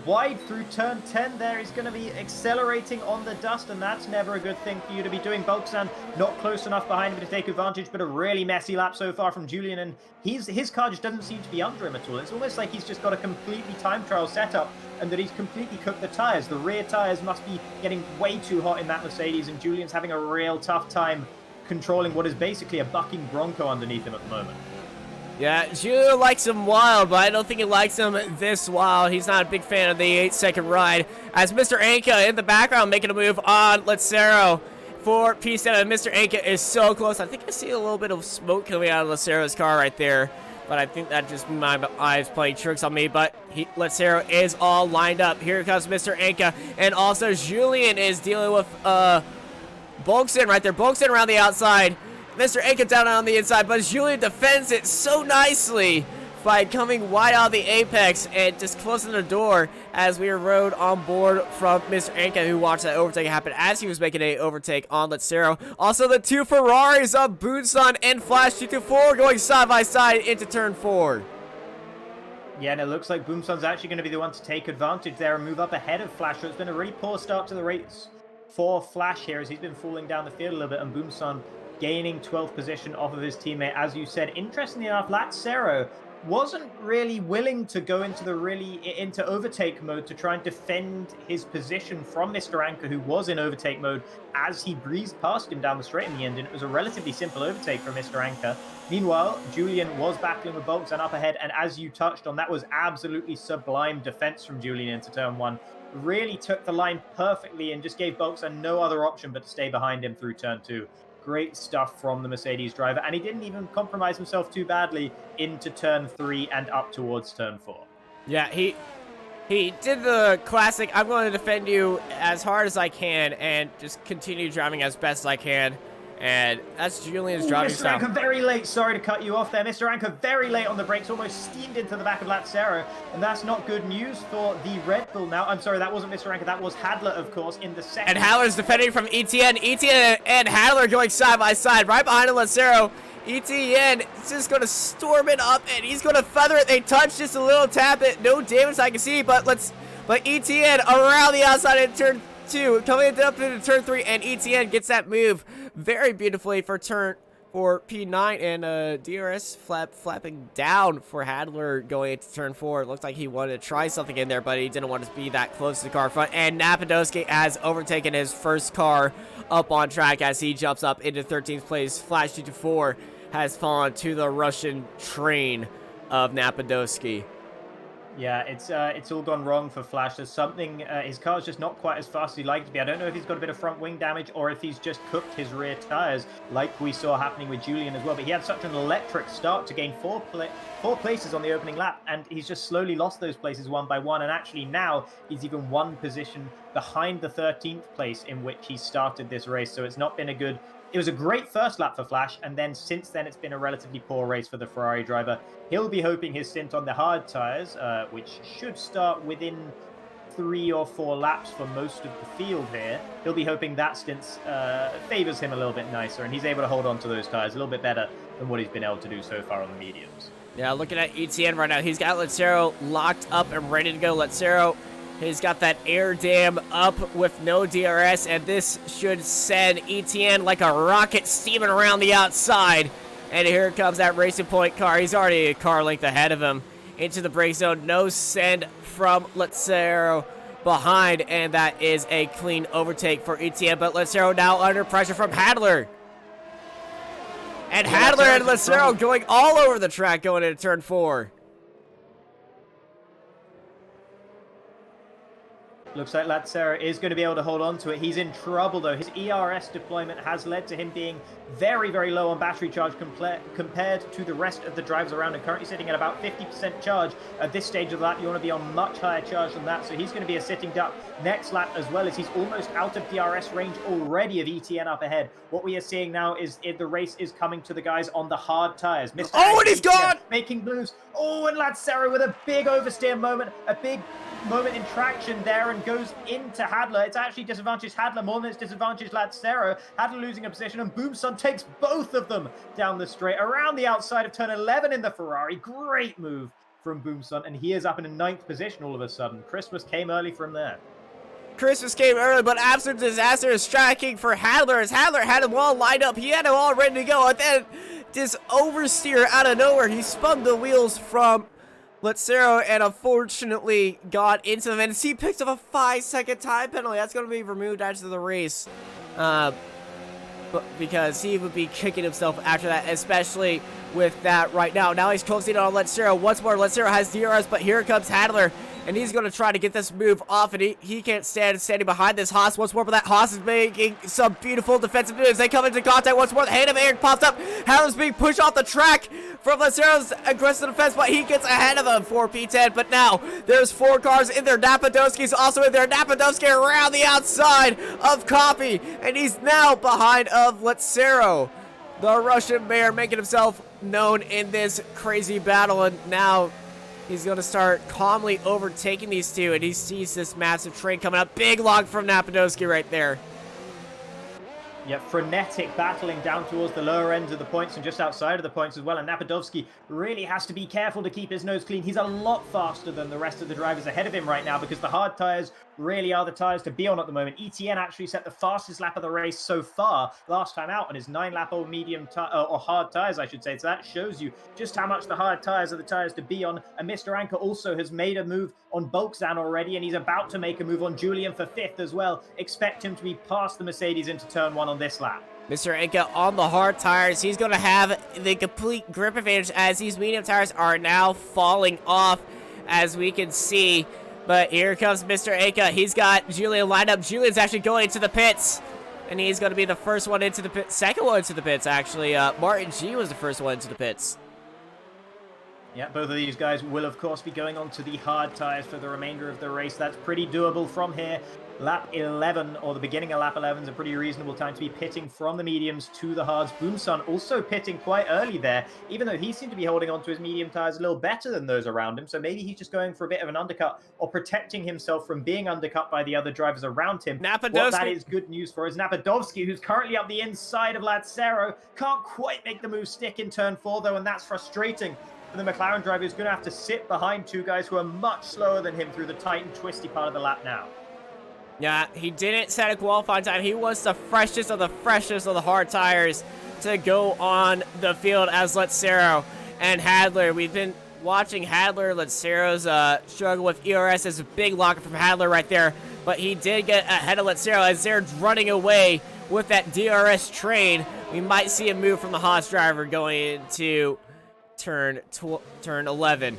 Wide through turn 10 there. He's going to be accelerating on the dust, and that's never a good thing for you to be doing. Bolksan not close enough behind him to take advantage, but a really messy lap so far from Julien, and his car just doesn't seem to be under him at all. It's almost like he's just got a completely time trial setup, and that he's completely cooked the tires. The rear tires must be getting way too hot in that Mercedes, and Julien's having a real tough time controlling what is basically a bucking Bronco underneath him at the moment. Yeah, Julien likes him wild, but I don't think he likes him this wild. He's not a big fan of the 8-second ride. As Mr. Anka in the background making a move on Lazzaro for P7. Mr. Anka is so close. I think I see a little bit of smoke coming out of Lazzaro's car right there, but I think that just my eyes playing tricks on me. But Lazzaro is all lined up. Here comes Mr. Anka, and also Julien is dealing with Bolksan right there. Bolksan around the outside. Mr. Anka down on the inside, but Julien defends it so nicely by coming wide out of the apex and just closing the door as we rode on board from Mr. Anka, who watched that overtake happen as he was making an overtake on Lazzaro. Also, the 2 Ferraris of Boonson and Flash 224 going side by side into turn 4. Yeah, and it looks like Boomson's actually going to be the one to take advantage there and move up ahead of Flash. So it's been a really poor start to the race for Flash here as he's been falling down the field a little bit, and Boomson gaining 12th position off of his teammate. As you said, interestingly enough, Lazzaro wasn't really willing to go into overtake mode to try and defend his position from Mr. Anchor, who was in overtake mode as he breezed past him down the straight in the end, and it was a relatively simple overtake for Mr. Anchor. Meanwhile, Julian was battling with Boltzmann up ahead, and as you touched on, that was absolutely sublime defense from Julian into turn 1. Really took the line perfectly and just gave Boltzmann no other option but to stay behind him through turn 2. Great stuff from the Mercedes driver, and he didn't even compromise himself too badly into turn 3 and up towards turn 4. Yeah, he did the classic, I'm going to defend you as hard as I can and just continue driving as best as I can. And that's Julian's driving Mr. style. Anchor very late. Sorry to cut you off there. Mr. Anchor very late on the brakes, almost steamed into the back of Lazzaro. And that's not good news for the Red Bull now. I'm sorry, that wasn't Mr. Anchor. That was Hadler, of course, in the second. And Hadler's defending from ETN. ETN and Hadler going side by side. Right behind Lazzaro. ETN is just going to storm it up, and he's going to feather it. They touch just a little, tap it. No damage I can see, but ETN around the outside in turn 2, coming up into turn 3, and ETN gets that move very beautifully for P9, and DRS flapping down for Hadler going into turn 4. It looked like he wanted to try something in there, but he didn't want to be that close to the car front. And Napadowski has overtaken his first car up on track as he jumps up into 13th place. Flash GT4 has fallen to the Russian train of Napadowski. Yeah, it's all gone wrong for Flash. There's something, his car's just not quite as fast as he'd like it to be. I don't know if he's got a bit of front wing damage or if he's just cooked his rear tires like we saw happening with Julian as well. But he had such an electric start to gain four places on the opening lap, and he's just slowly lost those places one by one. And actually now he's even one position behind the 13th place in which he started this race. So it's not been a good... It was a great first lap for Flash, and then since then it's been a relatively poor race for the Ferrari driver. He'll be hoping his stint on the hard tyres, which should start within 3 or 4 laps for most of the field here. He'll be hoping that stint favours him a little bit nicer, and he's able to hold on to those tyres a little bit better than what he's been able to do so far on the mediums. Yeah, looking at ETN right now, he's got Lazzaro locked up and ready to go. Lazzaro, he's got that air dam up with no DRS, and this should send ETN like a rocket steaming around the outside. And here comes that Racing Point car. He's already a car length ahead of him into the brake zone. No send from Lazzaro behind, and that is a clean overtake for ETN. But Lazzaro now under pressure from Hadler. And Hadler and Lazzaro going all over the track going into turn 4. Looks like Lazzaro is going to be able to hold on to it. He's in trouble, though. His ERS deployment has led to him being very, very low on battery charge compared to the rest of the drivers around him. Currently sitting at about 50% charge at this stage of the lap. You want to be on much higher charge than that. So he's going to be a sitting duck next lap, as well as he's almost out of DRS range already of ETN up ahead. What we are seeing now is the race is coming to the guys on the hard tires. Mr. Oh, and he's gone! Making moves. Oh, and Lazzaro with a big oversteer moment, a big moment in traction there, and goes into Hadler. It's actually disadvantaged Hadler more than it's disadvantaged Lazzaro. Hadler losing a position, and Boomson takes both of them down the straight around the outside of turn 11 in the Ferrari. Great move from Boomson, and he is up in a 9th position all of a sudden. Christmas came early from there. Christmas came early, but absolute disaster is striking for Hadler as Hadler had him all lined up. He had him all ready to go, and then this oversteer out of nowhere. He spun the wheels from Lazzaro and unfortunately got into them, and he picks up a 5-second time penalty. That's going to be removed after the race, but because he would be kicking himself after that, especially with that right now. Now he's closing on Lazzaro once more. Lazzaro has DRS, but here comes Hadler, and he's going to try to get this move off, and he can't stand standing behind this Haas once more, but that Haas is making some beautiful defensive moves. They come into contact once more. The hand of Eric pops up. Hadler's being pushed off the track from Lazzaro's aggressive defense, but he gets ahead of him for P10. But now there's 4 cars in there. Napadowski's also in there. Napadowski around the outside of Copy, and he's now behind of Lazzaro. The Russian mayor making himself known in this crazy battle, and now he's going to start calmly overtaking these two, and he sees this massive train coming up. Big log from Napadowski right there. Yeah, frenetic battling down towards the lower ends of the points and just outside of the points as well. And Napadowski really has to be careful to keep his nose clean. He's a lot faster than the rest of the drivers ahead of him right now because the hard tires really are the tires to be on at the moment. ETN actually set the fastest lap of the race so far last time out on his 9-lap old medium or hard tires, I should say. So that shows you just how much the hard tires are the tires to be on. And Mr. Anker also has made a move on Bulkzan already, and he's about to make a move on Julian for 5th as well. Expect him to be past the Mercedes into turn 1 on this lap. Mr. Anka on the hard tires. He's going to have the complete grip advantage as these medium tires are now falling off, as we can see. But here comes Mr. Anka. He's got Julian lined up. Julian's actually going into the pits, and he's going to be the first one into the pits. Second one into the pits, actually. Martin G was the first one into the pits. Yeah, both of these guys will, of course, be going on to the hard tires for the remainder of the race. That's pretty doable from here. Lap 11, or the beginning of lap 11, is a pretty reasonable time to be pitting from the mediums to the hards. Boomsun also pitting quite early there, even though he seemed to be holding on to his medium tires a little better than those around him. So maybe he's just going for a bit of an undercut or protecting himself from being undercut by the other drivers around him. What that is good news for is Napadovsky, who's currently up the inside of Lazzaro. Can't quite make the move stick in turn 4, though, and that's frustrating for the McLaren driver, who's going to have to sit behind two guys who are much slower than him through the tight and twisty part of the lap now. Yeah, he didn't set a qualifying time. He wants the freshest of the hard tires to go on the field as Lazzaro and Hadler. We've been watching Hadler. Lazzaro's struggle with ERS. Is a big locker from Hadler right there, but he did get ahead of Lazzaro as they're running away with that DRS train. We might see a move from the Haas driver going into turn 11.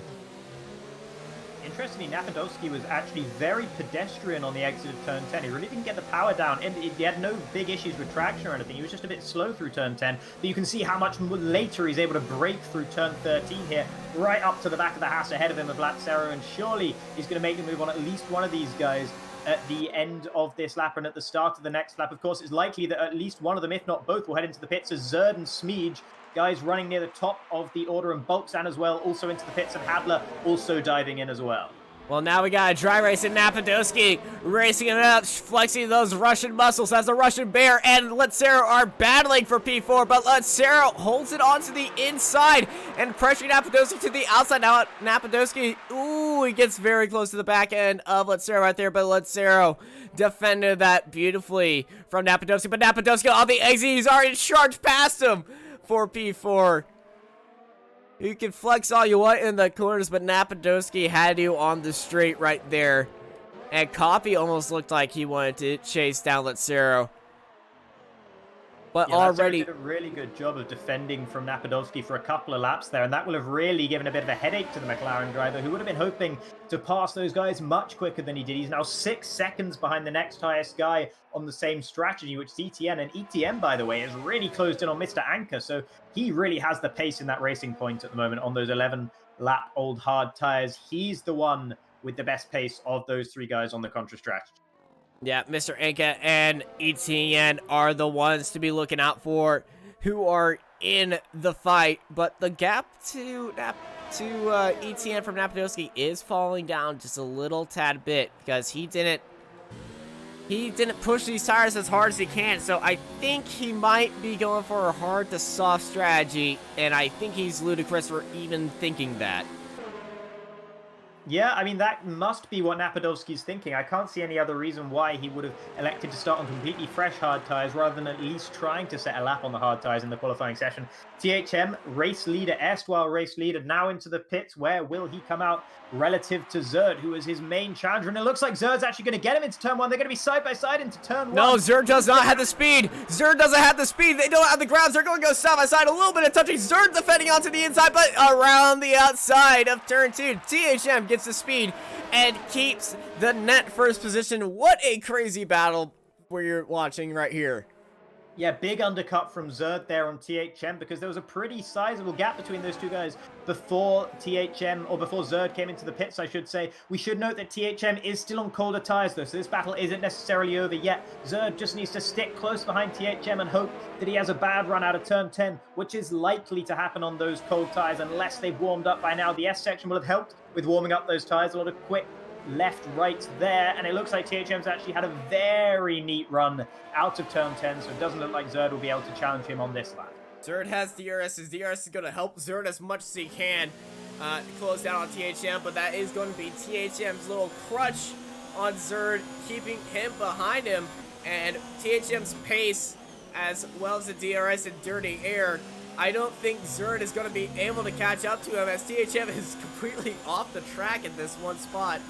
Interestingly, Napadovsky was actually very pedestrian on the exit of turn 10. He really didn't get the power down, and he had no big issues with traction or anything. He was just a bit slow through turn 10, but you can see how much later he's able to break through turn 13 here, right up to the back of the house ahead of him of Lazzaro, and surely he's going to make the move on at least one of these guys at the end of this lap and at the start of the next lap. Of course, it's likely that at least one of them, if not both, will head into the pits as Zerd and Smeej, guys running near the top of the order, and Bulkzan as well, also into the pits, and Hadler also diving in as well. Well, now we got a dry race in Napadovsky racing it out, flexing those Russian muscles as the Russian Bear and Lazzaro are battling for P4, but Lazzaro holds it onto the inside and pressuring Napadovsky to the outside. Now Napadovsky, ooh, he gets very close to the back end of Lazzaro right there, but Lazzaro defended that beautifully from Napadovsky, but Napadovsky on the exit, he's already charged past him for P4. You can flex all you want in the corners, but Napadovsky had you on the straight right there. And Coffee almost looked like he wanted to chase down Lazzaro. But yeah, already did a really good job of defending from Napadovsky for a couple of laps there, and that will have really given a bit of a headache to the McLaren driver, who would have been hoping to pass those guys much quicker than he did. He's now 6 seconds behind the next highest guy on the same strategy, which is ETN, and ETN, by the way, is really closed in on Mr. Anker, so he really has the pace in that racing point at the moment on those 11-lap old hard tires. He's the one with the best pace of those three guys on the contra strategy. yeah, Mr. Anka and ETN are the ones to be looking out for, who are in the fight. But the gap to ETN from Napadovsky is falling down just a little tad bit because he didn't push these tires as hard as he can. So I think he might be going for a hard to soft strategy, and I think he's ludicrous for even thinking that. Yeah, I mean, that must be what Napadovsky's thinking. I can't see any other reason why he would have elected to start on completely fresh hard tires rather than at least trying to set a lap on the hard tires in the qualifying session. THM, race leader, erstwhile race leader, now into the pits. Where will he come out relative to Zerd, who is his main challenger? And it looks like Zerd's actually going to get him into turn 1. They're going to be side by side into turn 1. No, Zerd does not have the speed. Zerd doesn't have the speed. They don't have the grounds. They're going to go side by side. A little bit of touching. Zerd defending onto the inside, but around the outside of turn 2. THM gets the speed and keeps the net first position. What a crazy battle we're watching right here. Yeah, big undercut from Zerd there on THM, because there was a pretty sizable gap between those two guys before THM, or before Zerd came into the pits, I should say. We should note that THM is still on colder tires, though, so this battle isn't necessarily over yet. Zerd just needs to stick close behind THM and hope that he has a bad run out of turn 10, which is likely to happen on those cold tires unless they've warmed up by now. The S section will have helped with warming up those tires. A lot of quick left, right there, and it looks like THM's actually had a very neat run out of turn 10, so it doesn't look like Zerd will be able to challenge him on this lap. Zerd has DRS. His DRS is going to help Zerd as much as he can close down on THM, but that is going to be THM's little crutch on Zerd, keeping him behind him, and THM's pace, as well as the DRS and dirty air, I don't think Zerd is going to be able to catch up to him, as THM is completely off the track in this one spot.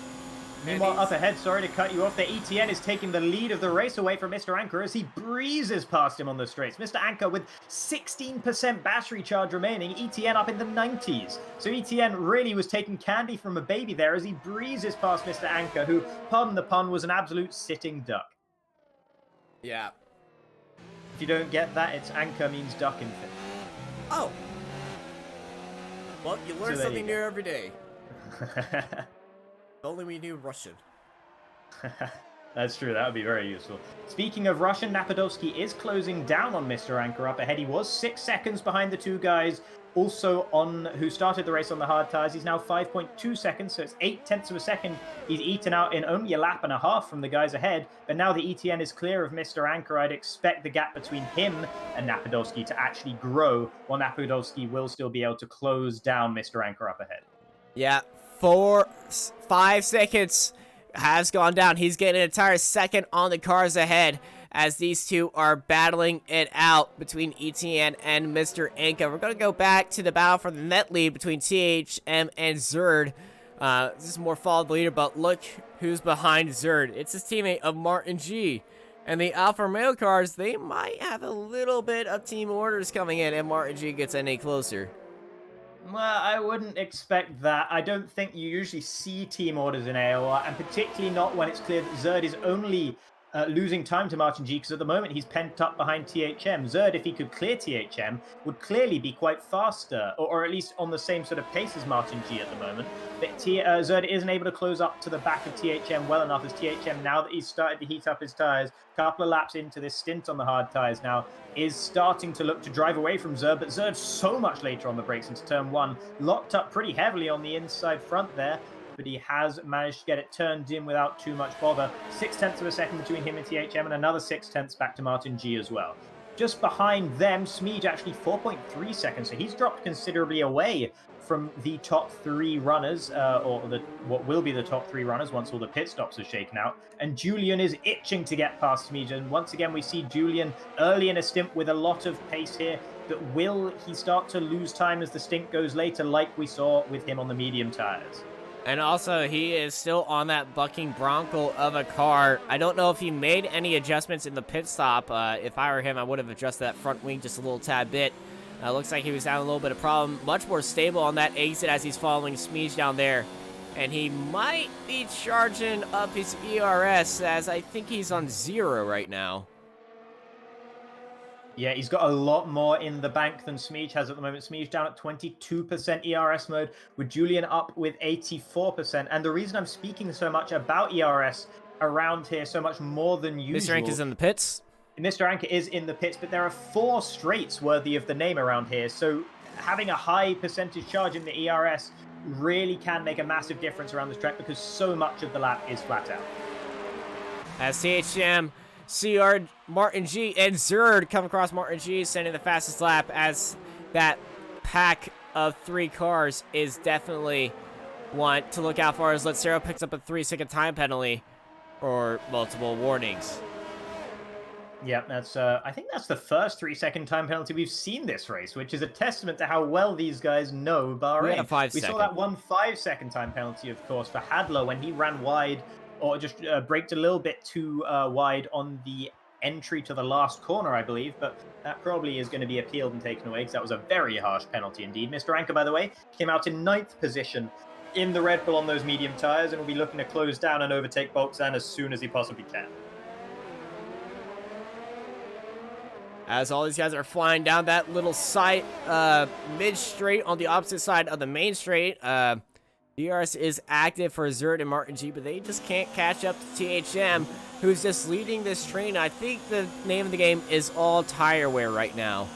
Meanwhile, up ahead, sorry to cut you off there, ETN is taking the lead of the race away from Mr. Anchor as he breezes past him on the straights. Mr. Anchor with 16% battery charge remaining, ETN up in the 90s. So ETN really was taking candy from a baby there as he breezes past Mr. Anchor, who, pardon the pun, was an absolute sitting duck. Yeah. If you don't get that, it's Anchor means duck in Finnish. Oh. Well, you learn So something new every day. If only we knew Russian. That's true, that would be very useful. Speaking of Russian, Napadovsky is closing down on Mr. Anchor up ahead. He was 6 seconds behind the two guys also on who started the race on the hard tires. He's now 5.2 seconds, so it's 0.8 of a second. He's eaten out in only a lap and a half from the guys ahead, but now the ETN is clear of Mr. Anchor. I'd expect the gap between him and Napadovsky to actually grow, while Napadovsky will still be able to close down Mr. Anchor up ahead. Yeah, 5 seconds has gone down. He's getting an entire second on the cars ahead as these two are battling it out between ETN and Mr. Anka. We're going to go back to the battle for the net lead between THM and Zerd. This is more followed leader, but look who's behind Zerd. It's his teammate of Martin G. And the Alfa Romeo cars, they might have a little bit of team orders coming in if Martin G gets any closer. Well, I wouldn't expect that. I don't think you usually see team orders in AOR, and particularly not when it's clear that Zerd is only losing time to Martin G, because at the moment he's pent up behind THM. Zerd, if he could clear THM, would clearly be quite faster, or at least on the same sort of pace as Martin G at the moment. But Zerd isn't able to close up to the back of THM well enough, as THM, now that he's started to heat up his tyres, a couple of laps into this stint on the hard tyres now, is starting to look to drive away from Zerd, but Zerd so much later on the brakes into turn one, locked up pretty heavily on the inside front there, but he has managed to get it turned in without too much bother. 0.6 of a second between him and THM, and another 0.6 back to Martin G as well. Just behind them, Smeej actually 4.3 seconds, so he's dropped considerably away from the top three runners, what will be the top three runners once all the pit stops are shaken out. And Julian is itching to get past Smeej, and once again we see Julian early in a stint with a lot of pace here, but will he start to lose time as the stint goes later, like we saw with him on the medium tires? And also, he is still on that bucking bronco of a car. I don't know if he made any adjustments in the pit stop. If I were him, I would have adjusted that front wing just a little tad bit. Looks like he was having a little bit of problem. Much more stable on that exit as he's following Smeej down there. And he might be charging up his ERS, as I think he's on 0 right now. Yeah, he's got a lot more in the bank than Smeej has at the moment. Smeej down at 22% ERS mode, with Julian up with 84%. And the reason I'm speaking so much about ERS around here, so much more than usual... Mr. Anka's in the pits. Mr. Anka is in the pits, but there are 4 straights worthy of the name around here. So having a high percentage charge in the ERS really can make a massive difference around this track, because so much of the lap is flat out. As THM... CR, Martin G, and Zerd come across Martin G, sending the fastest lap, as that pack of 3 cars is definitely one to look out for, as Lazzaro picks up a 3-second time penalty or multiple warnings. Yeah, that's I think that's the first 3-second time penalty we've seen this race, which is a testament to how well these guys know Bahrain. We saw that one 5-second time penalty, of course, for Hadler when he ran wide, or just braked a little bit too wide on the entry to the last corner, I believe, but that probably is going to be appealed and taken away, because that was a very harsh penalty indeed. Mr. Anka, by the way, came out in 9th position in the Red Bull on those medium tyres, and will be looking to close down and overtake Boltzan as soon as he possibly can. As all these guys are flying down that little side, mid-straight on the opposite side of the main straight, DRS is active for Zerd and Martin G, but they just can't catch up to THM, who's just leading this train. I think the name of the game is all tire wear right now.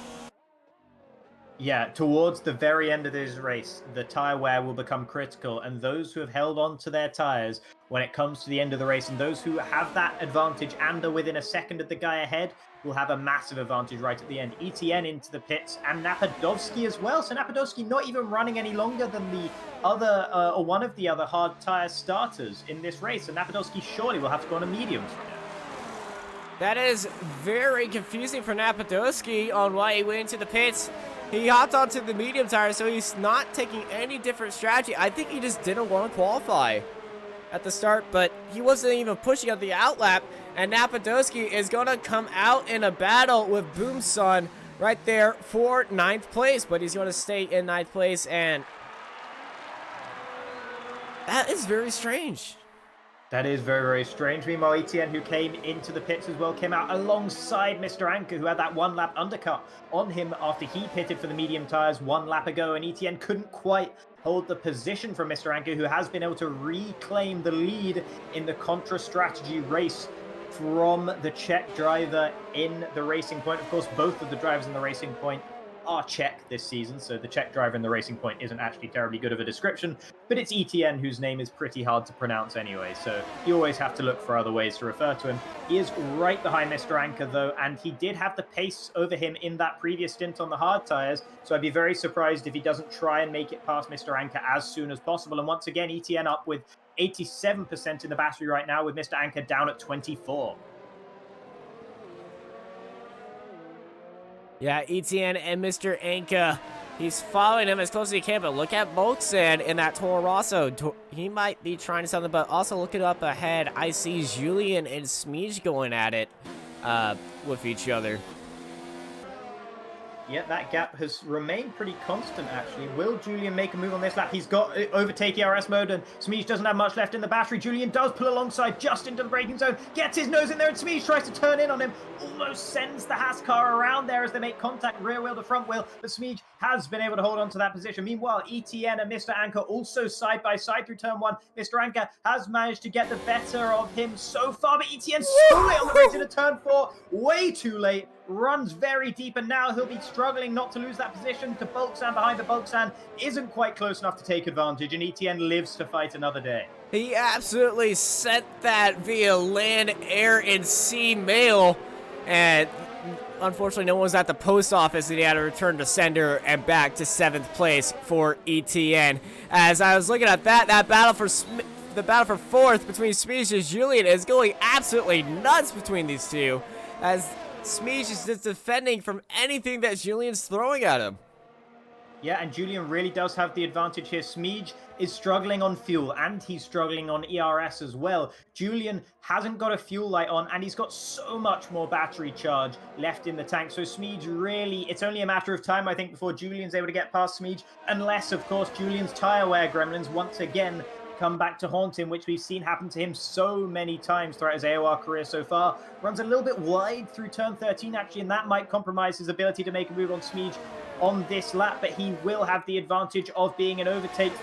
Yeah, towards the very end of this race, the tire wear will become critical, and those who have held on to their tires when it comes to the end of the race, and those who have that advantage and are within a second of the guy ahead, will have a massive advantage right at the end. ETN into the pits, and Napadovsky as well. So Napadovsky not even running any longer than the other, or one of the other hard tire starters in this race, and Napadovsky surely will have to go on a mediums from now. That is very confusing for Napadovsky on why he went into the pits. He hopped onto the medium tire, so he's not taking any different strategy. I think he just didn't want to qualify at the start, but he wasn't even pushing at the outlap, and Napadovsky is going to come out in a battle with Boomson right there for 9th place, but he's going to stay in 9th place, and that is very strange. That is very, very strange. Meanwhile, ETN, who came into the pits as well, came out alongside Mr. Anker, who had that one-lap undercut on him after he pitted for the medium tires 1 lap ago, and ETN couldn't quite hold the position from Mr. Anker, who has been able to reclaim the lead in the Contra Strategy race from the Czech driver in the Racing Point. Of course, both of the drivers in the Racing Point are Czech this season, so the Czech driver in the Racing Point isn't actually terribly good of a description, but it's ETN, whose name is pretty hard to pronounce anyway, so you always have to look for other ways to refer to him. He is right behind Mr. Anker though, and he did have the pace over him in that previous stint on the hard tires, so I'd be very surprised if he doesn't try and make it past Mr. Anker as soon as possible. And once again, ETN up with 87% in the battery right now, with Mr. Anker down at 24. Yeah, ETN and Mr. Anka, he's following him as close as he can, but look at Boltsan in that Toro Rosso. He might be trying something, but also looking up ahead, I see Julian and Smeej going at it with each other. Yeah, that gap has remained pretty constant, actually. Will Julian make a move on this lap? He's got overtake ERS mode, and Smeej doesn't have much left in the battery. Julian does pull alongside just into the braking zone, gets his nose in there, and Smeej tries to turn in on him. Almost sends the Haas car around there as they make contact, rear wheel to front wheel, but Smeej has been able to hold on to that position. Meanwhile, ETN and Mr. Anker also side by side through turn 1. Mr. Anker has managed to get the better of him so far, but ETN so late on the brakes into turn 4, way too late. Runs very deep, and now he'll be struggling not to lose that position to Boltsan behind, but Boltsan isn't quite close enough to take advantage, and ETN lives to fight another day. He absolutely sent that via land, air, and sea mail, and unfortunately no one was at the post office, and he had to return to sender and back to 7th place for ETN. As I was looking at that battle for the battle for 4th between Smeej and Julian is going absolutely nuts between these two, as Smeej is just defending from anything that Julian's throwing at him. Yeah, and Julian really does have the advantage here. Smeej is struggling on fuel, and he's struggling on ERS as well. Julian hasn't got a fuel light on, and he's got so much more battery charge left in the tank. So Smeej really, it's only a matter of time, I think, before Julian's able to get past Smeej, unless, of course, Julian's tire wear gremlins once again come back to haunt him, which we've seen happen to him so many times throughout his AOR career so far. Runs a little bit wide through turn 13, actually, and that might compromise his ability to make a move on Smeej on this lap, but he will have the advantage of being an overtake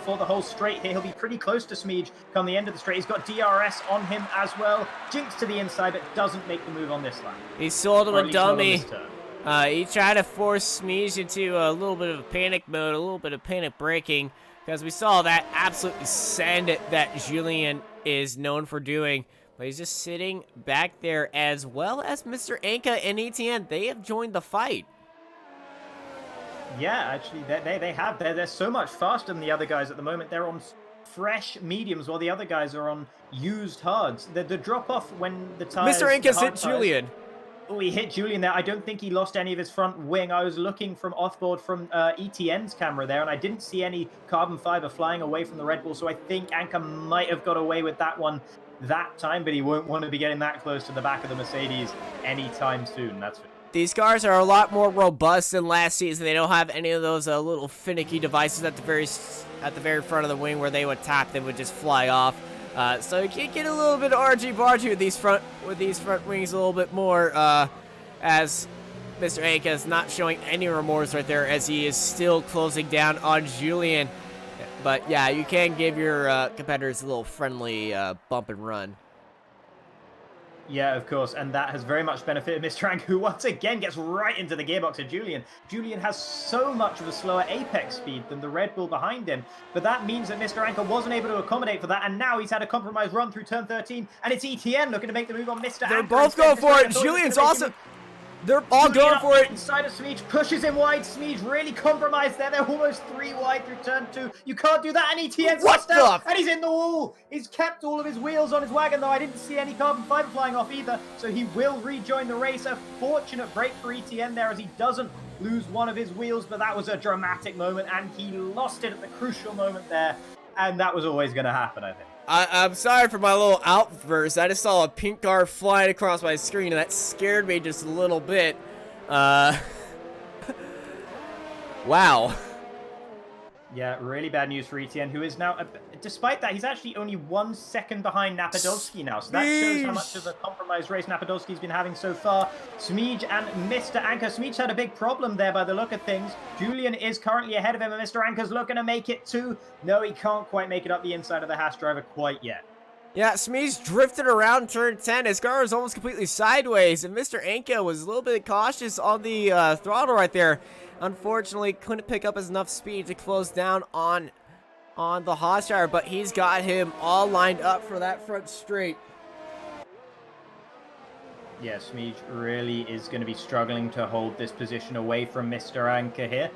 for the whole straight here. He'll be pretty close to Smeej come the end of the straight. He's got DRS on him as well. Jinx to the inside, but doesn't make the move on this lap. He sold him a dummy. He tried to force Smeej into a little bit of panic mode, a little bit of panic braking, because we saw that absolutely send that Julian is known for doing. But he's just sitting back there, as well as Mr. Anka and ETN. They have joined the fight. Yeah, actually, they have. They're so much faster than the other guys at the moment. They're on fresh mediums, while the other guys are on used hards. The drop-off when the tires... Mr. Anka's hit Julian. Oh, he hit Julian there. I don't think he lost any of his front wing. I was looking from offboard from ETN's camera there, and I didn't see any carbon fiber flying away from the Red Bull, so I think Anka might have got away with that one that time, but he won't want to be getting that close to the back of the Mercedes anytime soon, that's for sure. These cars are a lot more robust than last season. They don't have any of those little finicky devices at the very front of the wing where they would tap, they would just fly off. So you can get a little bit of argy-bargy with these front wings a little bit more, as Mr. Anka is not showing any remorse right there, as he is still closing down on Julian. But yeah, you can give your competitors a little friendly bump and run. Yeah, of course, and that has very much benefited Mr. Anka, who once again gets right into the gearbox of Julian. Julian has so much of a slower apex speed than the Red Bull behind him, but that means that Mr. Anka wasn't able to accommodate for that, and now he's had a compromised run through turn 13, and it's ETN looking to make the move on Mr. Anka. They're both going for it. Julian's also... They're all going for it. Inside of Smeej, pushes him wide. Smeej really compromised there. They're almost 3 wide through turn 2. You can't do that, and ETN's lost out, and he's in the wall. He's kept all of his wheels on his wagon, though. I didn't see any carbon fiber flying off either, so he will rejoin the race. A fortunate break for ETN there, as he doesn't lose one of his wheels, but that was a dramatic moment, and he lost it at the crucial moment there, and that was always going to happen, I think. I'm sorry for my little outburst. I just saw a pink car flying across my screen, and that scared me just a little bit. Wow. Yeah, really bad news for ETN, who is now, despite that, he's actually only 1 second behind Napadolski now. So that shows how much of a compromised race Napadolski's been having so far. Smeej and Mr. Anka. Smeej had a big problem there by the look of things. Julian is currently ahead of him, and Mr. Anka's looking to make it too. No, he can't quite make it up the inside of the Haas driver quite yet. Yeah, Smeej drifted around turn 10. His car was almost completely sideways, and Mr. Anka was a little bit cautious on the throttle right there. Unfortunately, couldn't pick up enough speed to close down on the Haas driver, but he's got him all lined up for that front straight. Yeah, Smeej really is going to be struggling to hold this position away from Mr. Anka here.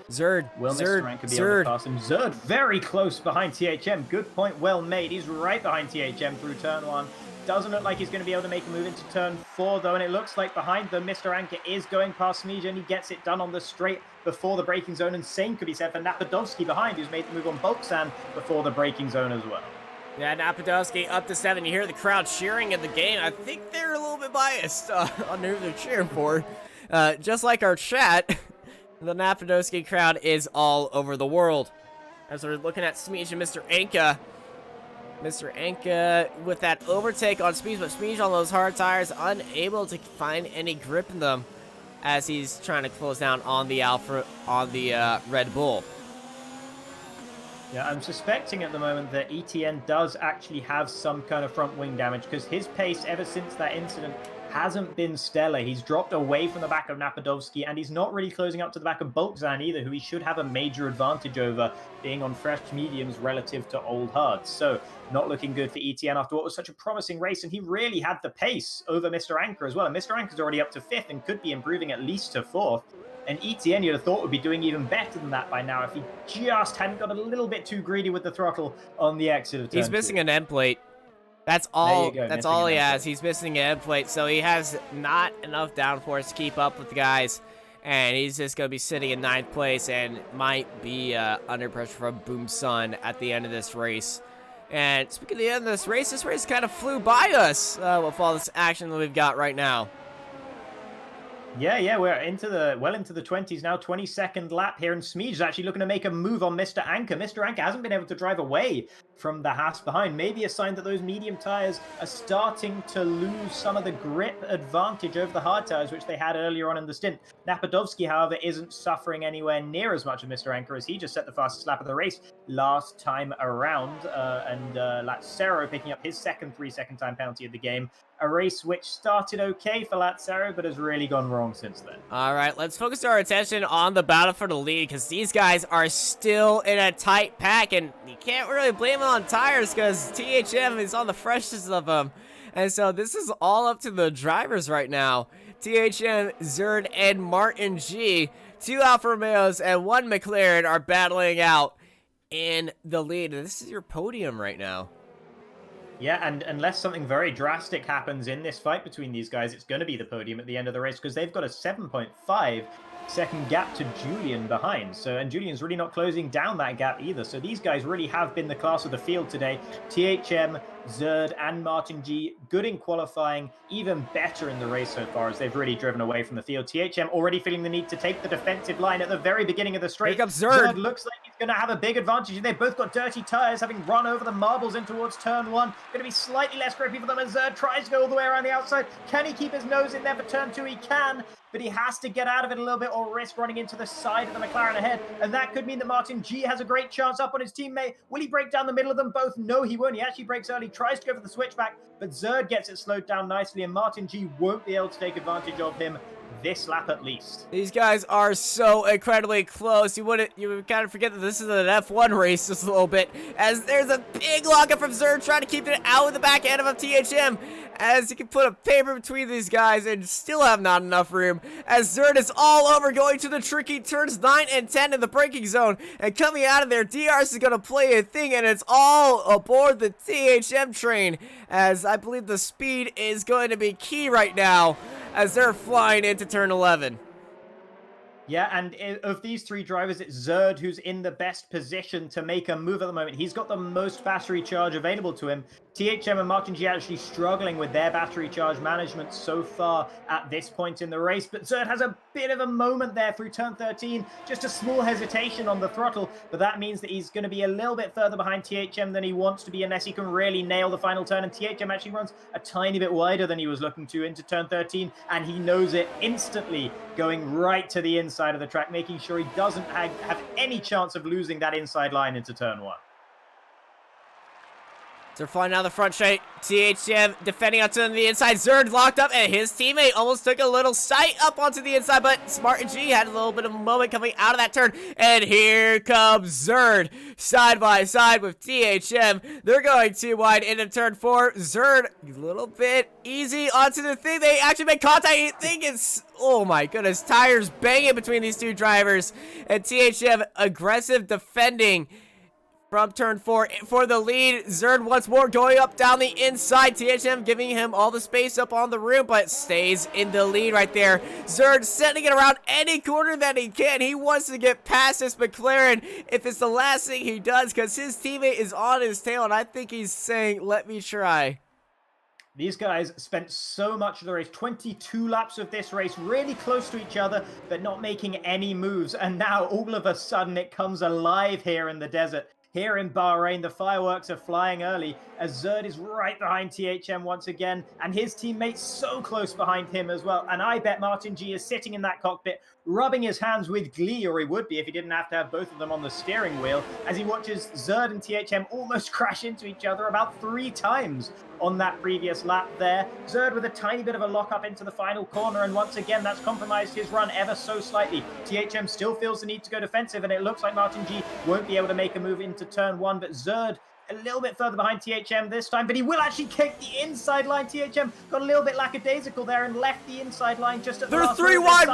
Will Mr. Anka be able to pass him? Zerd very close behind THM. Good point, well made. He's right behind THM through turn 1. Doesn't look like he's going to be able to make a move into turn 4, though, and it looks like behind them, Mr. Anka is going past Smeej, and he gets it done on the straight before the braking zone, and same could be said for Napadolski behind, who's made the move on Bulksan before the braking zone as well. Yeah, Napadolski up to 7. You hear the crowd cheering in the game. I think they're a little bit biased on who they're cheering for. Just like our chat, the Napadolski crowd is all over the world. As we're looking at Smeej and Mr. Anka. Mr. Anka with that overtake on Smeej, but Smeej on those hard tires, unable to find any grip in them as he's trying to close down on the Red Bull. Yeah, I'm suspecting at the moment that ETN does actually have some kind of front wing damage, because his pace ever since that incident hasn't been stellar. He's dropped away from the back of Napadolski, and he's not really closing up to the back of Bulksan either, who he should have a major advantage over, being on fresh mediums relative to old hards. So not looking good for ETN after what was such a promising race, and he really had the pace over Mr. Anka as well. And Mr. Anka's already up to 5th and could be improving at least to 4th. And ETN, you'd have thought, would be doing even better than that by now if he just hadn't got a little bit too greedy with the throttle on the exit of turn 2. He's missing an end plate. That's all. That's all he has. He's missing an end plate, so he has not enough downforce to keep up with the guys, and he's just gonna be sitting in 9th place and might be under pressure from Boom Sun at the end of this race. And speaking of the end of this race kind of flew by us with all this action that we've got right now. Yeah, we're into the 20s now, 22nd lap here, and Smeej is actually looking to make a move on Mr. Anka. Mr. Anka hasn't been able to drive away from the Haas behind. Maybe a sign that those medium tires are starting to lose some of the grip advantage over the hard tires, which they had earlier on in the stint. Napadolski, however, isn't suffering anywhere near as much as Mr. Anka, as he just set the fastest lap of the race last time around, and Lazzaro picking up his second 3-second time penalty of the game. A race which started okay for Lazzaro, but has really gone wrong since then. All right, let's focus our attention on the battle for the lead, because these guys are still in a tight pack, and you can't really blame them on tires because THM is on the freshest of them. And so this is all up to the drivers right now. THM, Zerd, and Martin G, 2 Alfa Romeos and 1 McLaren are battling out in the lead. And this is your podium right now. Yeah, and unless something very drastic happens in this fight between these guys, it's going to be the podium at the end of the race, because they've got a 7.5 second gap to Julian behind. So, and Julian's really not closing down that gap either. So these guys really have been the class of the field today. THM, Zerd, and Martin G, good in qualifying, even better in the race so far, as they've really driven away from the field. THM already feeling the need to take the defensive line at the very beginning of the straight. Here comes Zerd. Looks like he's going to have a big advantage. They've both got dirty tires, having run over the marbles in towards turn 1. Going to be slightly less grippy for them as Zerd tries to go all the way around the outside. Can he keep his nose in there for turn 2? He can, but he has to get out of it a little bit or risk running into the side of the McLaren ahead. And that could mean that Martin G has a great chance up on his teammate. Will he break down the middle of them both? No, he won't. He actually breaks early, tries to go for the switchback, but Zerd gets it slowed down nicely, and Martin G won't be able to take advantage of him this lap at least. These guys are so incredibly close. You would kind of forget that this is an F1 race just a little bit, as there's a big lockup from Zerd trying to keep it out of the back end of a THM, as you can put a paper between these guys and still have not enough room, as Zerd is all over going to the tricky turns 9 and 10 in the braking zone, and coming out of there, DRS is going to play a thing, and it's all aboard the THM train, as I believe the speed is going to be key right now as they're flying into turn 11. Yeah, and of these 3 drivers, it's Zerd who's in the best position to make a move at the moment. He's got the most battery charge available to him. THM and Martin G actually struggling with their battery charge management so far at this point in the race, but Zerd has a bit of a moment there through turn 13, just a small hesitation on the throttle, but that means that he's going to be a little bit further behind THM than he wants to be unless he can really nail the final turn, and THM actually runs a tiny bit wider than he was looking to into turn 13, and he knows it instantly, going right to the inside of the track, making sure he doesn't have any chance of losing that inside line into turn 1. They're flying down the front straight. THM defending onto the inside. Zerd locked up, and his teammate almost took a little sight up onto the inside, but Smart and G had a little bit of a moment coming out of that turn. And here comes Zerd side by side with THM. They're going too wide into turn 4. Zerd a little bit easy onto the thing. They actually make contact. I think it's, oh my goodness, tires banging between these 2 drivers. And THM aggressive defending from turn 4 for the lead. Zerd once more going up down the inside. THM giving him all the space up on the rim, but stays in the lead right there. Zerd sending it around any corner that he can. He wants to get past this McLaren if it's the last thing he does, because his teammate is on his tail, and I think he's saying, let me try. These guys spent so much of the race, 22 laps of this race, really close to each other, but not making any moves. And now all of a sudden it comes alive here in the desert. Here in Bahrain, the fireworks are flying early as Zerd is right behind THM once again, and his teammates so close behind him as well. And I bet Martin G is sitting in that cockpit, rubbing his hands with glee, or he would be if he didn't have to have both of them on the steering wheel, as he watches Zerd and THM almost crash into each other about 3 times on that previous lap there. Zerd with a tiny bit of a lockup into the final corner, and once again, that's compromised his run ever so slightly. THM still feels the need to go defensive, and it looks like Martin G won't be able to make a move into turn 1, but Zerd a little bit further behind THM this time, but he will actually kick the inside line. THM got a little bit lackadaisical there and left the inside line just at the last. They're 3 wide.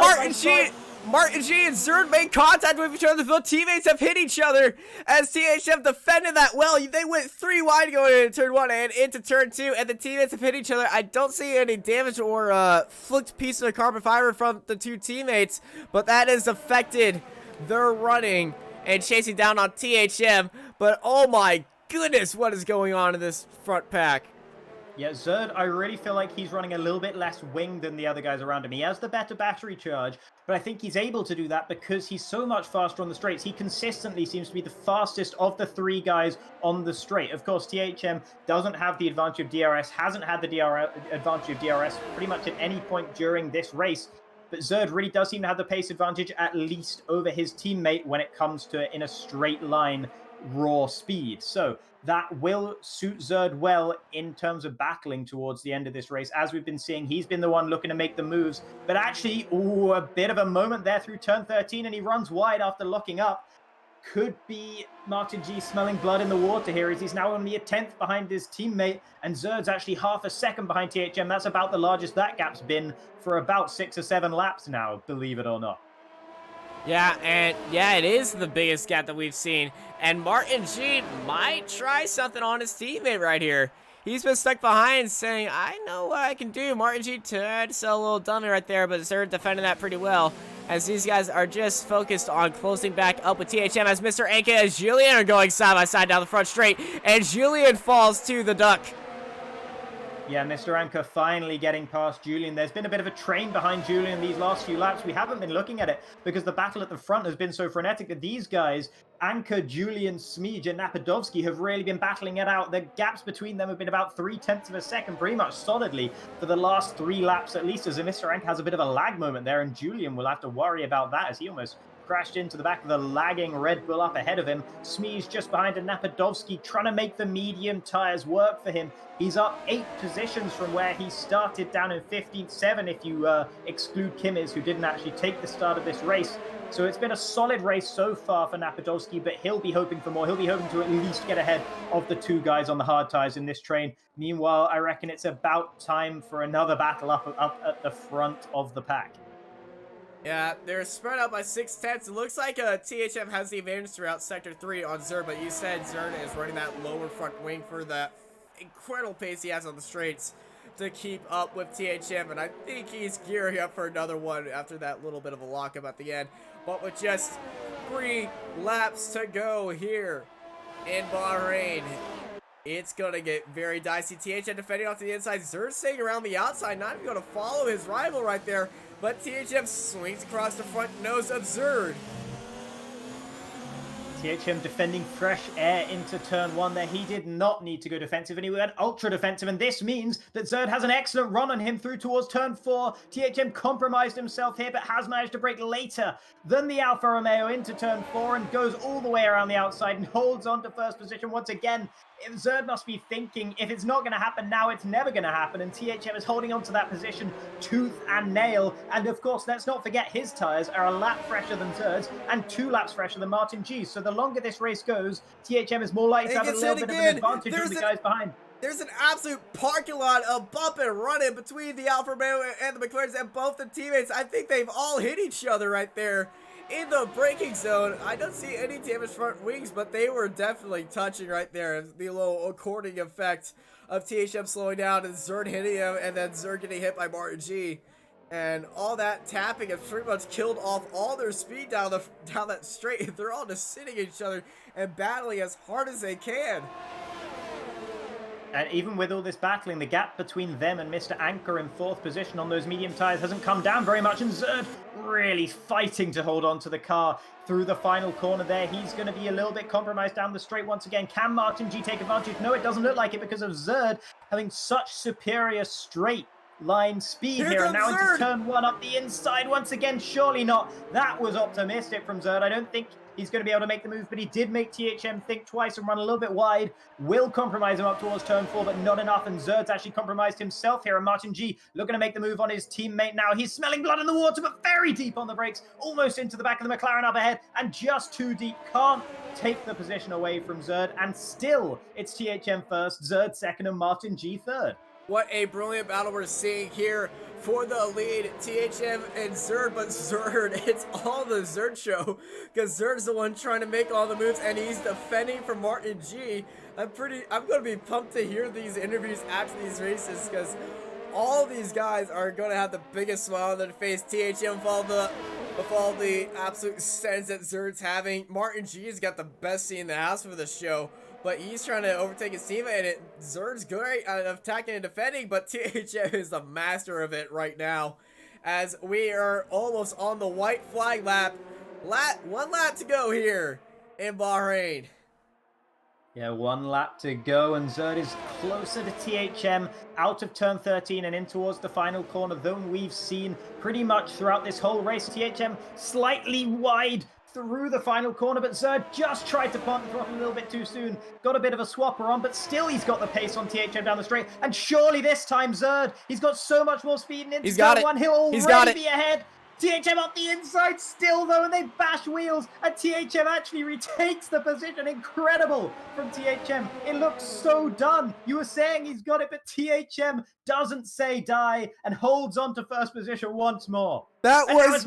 Martin G and Zerd made contact with each other. Both teammates have hit each other as THM defended that well. They went 3 wide going into turn 1 and into turn 2, and the teammates have hit each other. I don't see any damage or flicked piece of carbon fiber from the 2 teammates, but that has affected their running and chasing down on THM. But oh my goodness, what is going on in this front pack? Yeah, Zerd, I really feel like he's running a little bit less wing than the other guys around him. He has the better battery charge, but I think he's able to do that because he's so much faster on the straights. He consistently seems to be the fastest of the 3 guys on the straight. Of course, THM doesn't have the advantage of DRS, hasn't had the advantage of DRS pretty much at any point during this race. But Zerd really does seem to have the pace advantage, at least over his teammate, when it comes to in a straight line raw speed. So that will suit Zerd well in terms of battling towards the end of this race. As we've been seeing, he's been the one looking to make the moves. But actually, a bit of a moment there through turn 13, and he runs wide after locking up. Could be Martin G smelling blood in the water here, as he's now only a 10th behind his teammate, and Zerd's actually half a second behind THM. That's about the largest that gap's been for about 6 or 7 laps now, believe it or not. Yeah, and yeah, it is the biggest gap that we've seen. And Martin G might try something on his teammate right here. He's been stuck behind saying, I know what I can do. Martin G tried to sell a little dummy right there, but Zerd defending that pretty well, as these guys are just focused on closing back up with THM, as Mr. Anka and Julian are going side by side down the front straight, and Julian falls to the duck. Yeah, Mr. Anchor finally getting past Julian. There's been a bit of a train behind Julian these last few laps. We haven't been looking at it because the battle at the front has been so frenetic that these guys, Anchor, Julian, Smeej, and Napadovsky, have really been battling it out. The gaps between them have been about 0.3 of a second, pretty much solidly for the last 3 laps at least, as Mr. Anchor has a bit of a lag moment there, and Julian will have to worry about that as he almost crashed into the back of the lagging Red Bull up ahead of him. Smee's just behind, and Napadovsky trying to make the medium tires work for him. He's up 8 positions from where he started, down in 15th, 7 if you exclude Kimmers, who didn't actually take the start of this race. So it's been a solid race so far for Napadovsky, but he'll be hoping for more. He'll be hoping to at least get ahead of the 2 guys on the hard tires in this train. Meanwhile, I reckon it's about time for another battle up at the front of the pack. Yeah, they're spread out by 6/10. It looks like THM has the advantage throughout Sector 3 on Zerd, but you said Zerd is running that lower front wing for the incredible pace he has on the straights to keep up with THM, and I think he's gearing up for another one after that little bit of a lockup at the end. But with just 3 laps to go here in Bahrain, it's going to get very dicey. THM defending off to the inside. Zerd staying around the outside, not even going to follow his rival right there. But THM swings across the front nose of Zerd. THM defending fresh air into turn 1 there. He did not need to go defensive, and he went ultra defensive, and this means that Zerd has an excellent run on him through towards turn 4. THM compromised himself here, but has managed to brake later than the Alfa Romeo into turn 4 and goes all the way around the outside and holds on to first position once again. Zerd must be thinking, if it's not going to happen now, it's never going to happen, and THM is holding on to that position tooth and nail. And of course, let's not forget his tyres are a lap fresher than Zerd's and 2 laps fresher than Martin G's. So the longer this race goes, THM is more likely to have a little bit of an advantage over the guys behind. There's an absolute parking lot of bump and running between the Alfa Romeo and the McLarens and both the teammates. I think they've all hit each other right there in the braking zone. I don't see any damaged front wings, but they were definitely touching right there. The little according effect of THM slowing down and Zerd hitting him, and then Zerd getting hit by Martin G. And all that tapping has pretty much killed off all their speed down that straight. They're all just sitting at each other and battling as hard as they can. And even with all this battling, the gap between them and Mr. Anchor in 4th position on those medium tyres hasn't come down very much, and Zerd really fighting to hold on to the car through the final corner there. He's going to be a little bit compromised down the straight once again. Can Martin G take advantage? No, it doesn't look like it because of Zerd having such superior straight line speed here. And now into turn 1 up the inside once again. Surely not. That was optimistic from Zerd. I don't think he's going to be able to make the move, but he did make THM think twice and run a little bit wide. Will compromise him up towards turn 4, but not enough, and Zerd's actually compromised himself here, and Martin G looking to make the move on his teammate now. He's smelling blood in the water, but very deep on the brakes, almost into the back of the McLaren up ahead, and just too deep. Can't take the position away from Zerd, and still it's THM first, Zerd second, and Martin G third. What a brilliant battle we're seeing here for the lead, THM and Zerd, but Zerd, it's all the Zerd show, because Zerd's the one trying to make all the moves, and he's defending for Martin G. I'm going to be pumped to hear these interviews after these races, because all these guys are going to have the biggest smile on their face. THM with all the absolute sense that Zerd's having. Martin G's got the best seat in the house for this show, but he's trying to overtake his teammate, and Zerd's great at attacking and defending, but THM is the master of it right now, as we are almost on the white flag lap. 1 lap to go here in Bahrain. Yeah, 1 lap to go, and Zerd is closer to THM out of turn 13 and in towards the final corner than we've seen pretty much throughout this whole race. THM slightly wide through the final corner, but Zerd just tried to pump the throttle a little bit too soon. Got a bit of a swapper on, but still he's got the pace on THM down the straight. And surely this time Zerd, he's got so much more speed, and into turn 1 he'll already be ahead. THM up the inside still though, and they bash wheels, and THM actually retakes the position. Incredible from THM. It looks so done. You were saying he's got it, but THM doesn't say die and holds on to first position once more. That was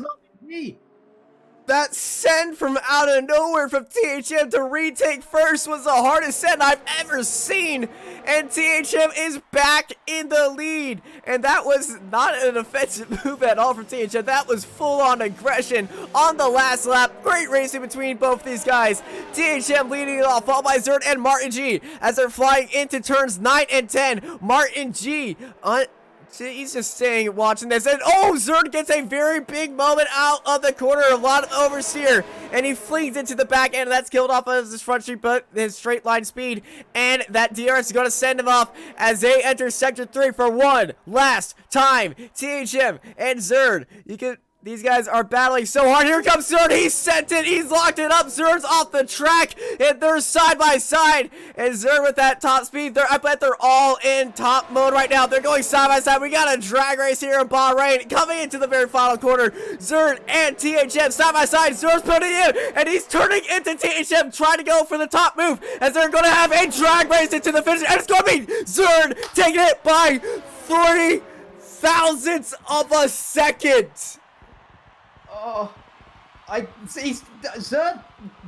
That send from out of nowhere from THM to retake first was the hardest send I've ever seen. And THM is back in the lead. And that was not an offensive move at all from THM. That was full-on aggression on the last lap. Great racing between both these guys. THM leading it off, followed by Zerd and Martin G as they're flying into turns 9 and 10. Martin G he's just staying, watching this, and oh, Zerd gets a very big moment out of the corner, a lot of oversteer, and he flings into the back end, and that's killed off of his front street, but his straight line speed, and that DRS is going to send him off as they enter sector 3 for one last time. THM and Zerd, these guys are battling so hard. Here comes Zerd. He sent it. He's locked it up. Zerd's off the track. And they're side by side. And Zerd with that top speed. I bet they're all in top mode right now. They're going side by side. We got a drag race here in Bahrain. Coming into the very final corner. Zerd and THM side by side. Zerd's putting in. And he's turning into THM. Trying to go for the top move. As they're going to have a drag race into the finish. And it's going to be Zerd taking it by 40 thousandths of a second. Oh, Zerd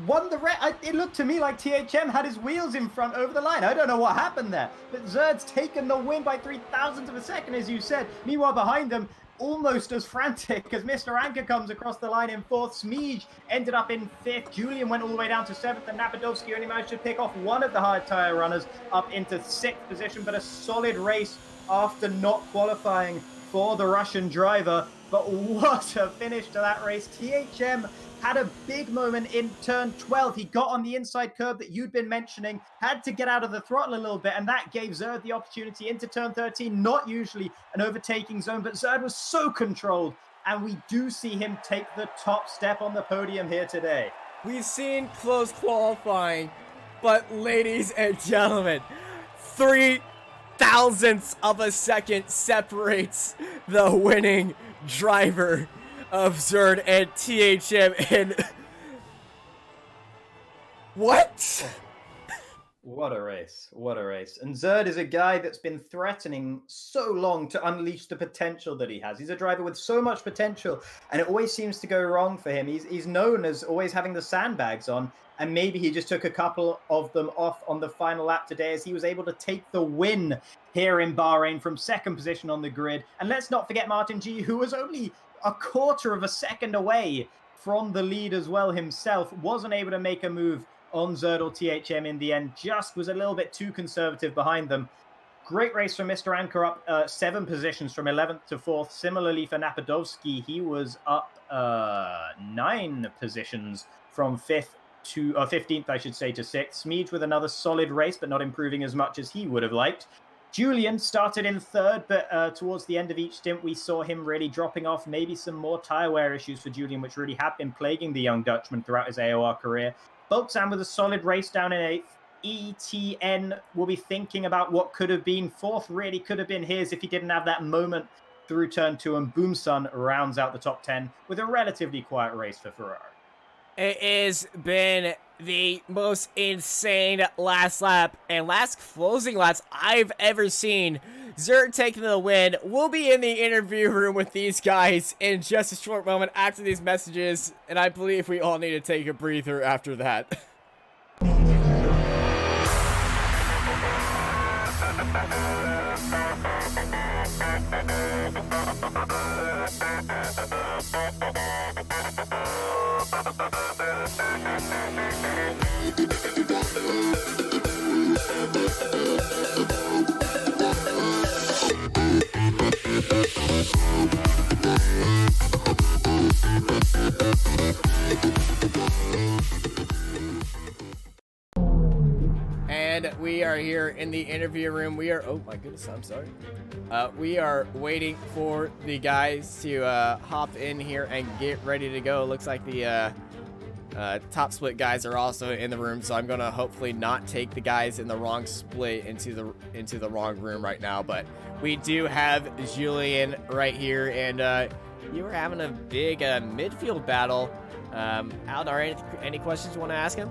won the race. It looked to me like THM had his wheels in front over the line. I don't know what happened there, but Zerd's taken the win by 3,000ths of a second, as you said. Meanwhile, behind them, almost as frantic as Mr. Anchor comes across the line in 4th. Smeej ended up in 5th. Julian went all the way down to 7th, and Napadovsky only managed to pick off one of the hard tire runners up into 6th position, but a solid race after not qualifying for the Russian driver. But what a finish to that race. THM had a big moment in turn 12. He got on the inside curb that you'd been mentioning, had to get out of the throttle a little bit, and that gave Zerd the opportunity into turn 13. Not usually an overtaking zone, but Zerd was so controlled, and we do see him take the top step on the podium here today. We've seen close qualifying, but ladies and gentlemen, 3,000ths of a second separates the winning driver of Zerd and THM. And what a race. What a race. And Zerd is a guy that's been threatening so long to unleash the potential that he has. He's a driver with so much potential, and it always seems to go wrong for him. He's known as always having the sandbags on, and maybe he just took a couple of them off on the final lap today, as he was able to take the win here in Bahrain from 2nd position on the grid. And let's not forget Martin G, who was only a quarter of a second away from the lead as well himself. Wasn't able to make a move on Zerd or THM in the end, just was a little bit too conservative behind them. Great race from Mr. Anchor, up 7 positions from 11th to 4th. Similarly for Napadovsky, he was up 9 positions from 5th to 15th, I should say, to 6th. Smeej with another solid race, but not improving as much as he would have liked. Julian started in 3rd, but towards the end of each stint, we saw him really dropping off. Maybe some more tire wear issues for Julian, which really have been plaguing the young Dutchman throughout his AOR career. Boltzan with a solid race down in 8th. ETN will be thinking about what could have been 4th, really could have been his if he didn't have that moment through turn 2, and Boomsun rounds out the top 10 with a relatively quiet race for Ferrari. It has been the most insane last lap and last closing laps I've ever seen. Zerd taking the win. We'll be in the interview room with these guys in just a short moment after these messages, and I believe we all need to take a breather after that. And we are here in the interview room. We are, oh my goodness, I'm sorry. We are waiting for the guys to hop in here and get ready to go. Looks like the top split guys are also in the room, so I'm gonna hopefully not take the guys in the wrong split into the wrong room right now. But we do have Julian right here, and you were having a big midfield battle. Aldar, any questions you want to ask him?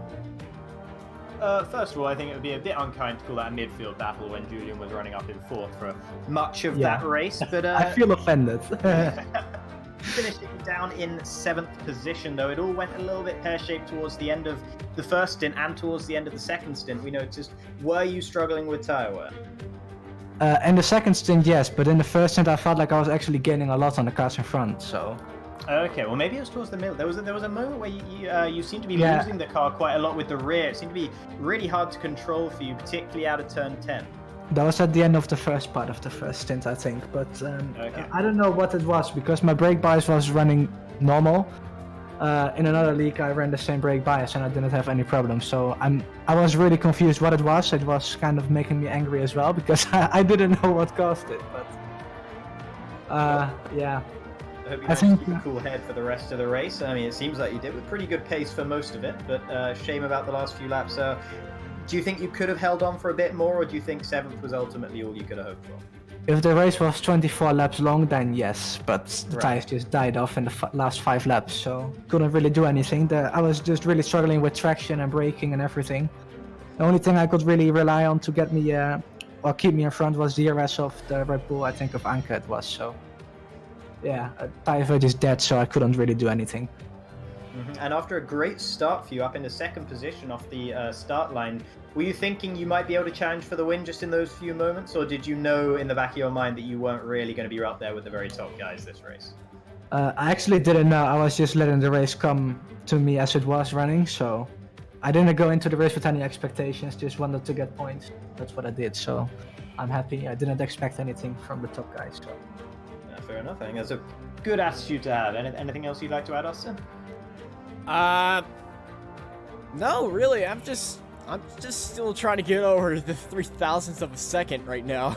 First of all, I think it would be a bit unkind to call that a midfield battle when Julian was running up in 4th for much of that race. But I feel offended. finishing down in 7th position, though. It all went a little bit pear-shaped towards the end of the first stint and towards the end of the second stint. We noticed, were you struggling with tire wear? In the second stint, yes, but in the first stint, I felt like I was actually gaining a lot on the cars in front, so... Okay, well maybe it was towards the middle. There was a moment where you seemed to be losing the car quite a lot with the rear. It seemed to be really hard to control for you, particularly out of turn 10. That was at the end of the first part of the first stint, I think, but Okay. I don't know what it was, because my brake bias was running normal. In another league, I ran the same brake bias and I didn't have any problems, so I was really confused what it was. It was kind of making me angry as well, because I didn't know what caused it, but... yeah. I hope you managed to keep a cool head for the rest of the race. I mean, it seems like you did with pretty good pace for most of it, but shame about the last few laps. Do you think you could have held on for a bit more, or do you think 7th was ultimately all you could have hoped for? If the race was 24 laps long, then yes, but the tires just died off in the last 5 laps, so couldn't really do anything. I was just really struggling with traction and braking and everything. The only thing I could really rely on to get me, or keep me in front was the DRS of the Red Bull, I think of Anka it was, so... Yeah, tire weight is dead, so I couldn't really do anything. And after a great start for you, up in the 2nd position off the start line, were you thinking you might be able to challenge for the win just in those few moments, or did you know in the back of your mind that you weren't really going to be up there with the very top guys this race? I actually didn't know. I was just letting the race come to me as it was running, so I didn't go into the race with any expectations, just wanted to get points. That's what I did, so I'm happy. I didn't expect anything from the top guys. So. Fair enough. I think that's a good attitude to have. Anything else you'd like to add, Austin? No, really. I'm just still trying to get over the 0.003 of a second right now.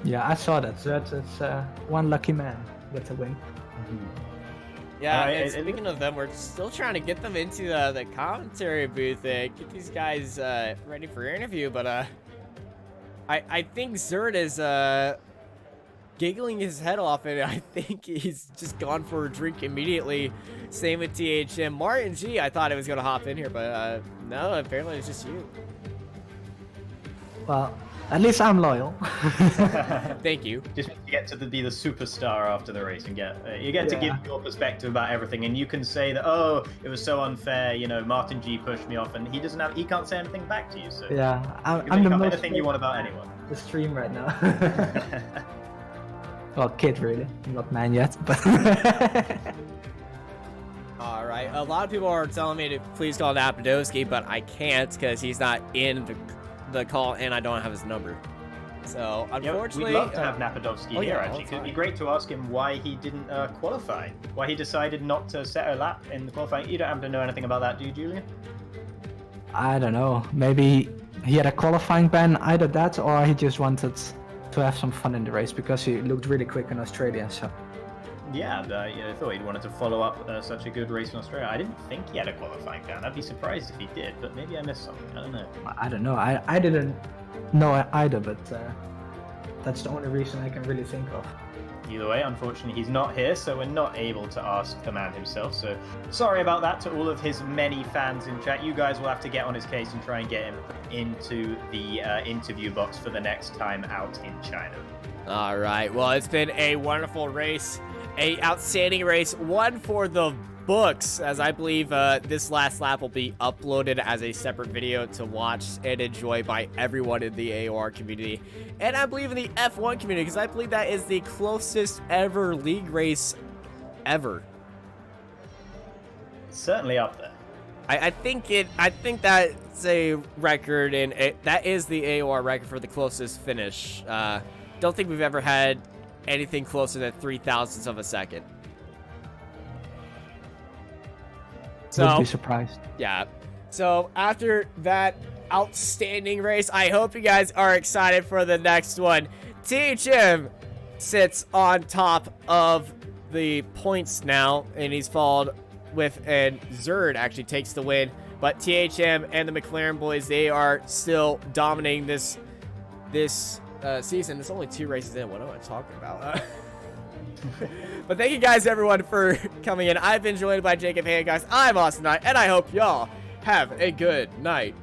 Yeah, I saw that. So that's one lucky man with the win. Yeah, and speaking of them, we're still trying to get them into the commentary booth and get these guys ready for interview. But I think Zerd is giggling his head off, and I think he's just gone for a drink immediately. Same with THM. Martin G, I thought I was going to hop in here, but no, apparently it's just you. Well, at least I'm loyal. Thank you. Just you get to be the superstar after the race and you get to give your perspective about everything, and you can say that, oh, it was so unfair, you know, Martin G pushed me off, and he can't say anything back to you. So yeah, I'm the most anything you want about anyone. The stream right now. Well, kid really, not man yet, but. All right, a lot of people are telling me to please call Napadowski, but I can't because he's not in the call and I don't have his number. So unfortunately, we'd love to have Napadowski here. Actually, it'd be great to ask him why he didn't qualify, why he decided not to set a lap in the qualifying. You don't happen to know anything about that, do you, Julian? I don't know. Maybe he had a qualifying ban, either that, or he just wanted to have some fun in the race because he looked really quick in Australia. So. Yeah, I thought he'd wanted to follow up such a good race in Australia. I didn't think he had a qualifying ban. I'd be surprised if he did, but maybe I missed something. I don't know. I don't know. I didn't know either, but that's the only reason I can really think of. Either way, unfortunately, he's not here, so we're not able to ask the man himself. So sorry about that to all of his many fans in chat. You guys will have to get on his case and try and get him into the interview box for the next time out in China. All right. Well, it's been a wonderful race, a outstanding race, one for the books, as I believe this last lap will be uploaded as a separate video to watch and enjoy by everyone in the AOR community, and I believe in the F1 community, because I believe that is the closest ever league race ever. It's certainly up there. I think that's a record, and that is the AOR record for the closest finish. Don't think we've ever had anything closer than 0.003 of a second. So, Would be surprised. Yeah. So after that outstanding race, I hope you guys are excited for the next one. THM sits on top of the points now, and he's followed with, and Zerd actually takes the win. But THM and the McLaren boys, they are still dominating this season. It's only 2 races in. What am I talking about? But thank you guys, everyone, for coming in. I've been joined by Jacob Hancoxs. I'm Austin Knight, and I hope y'all have a good night.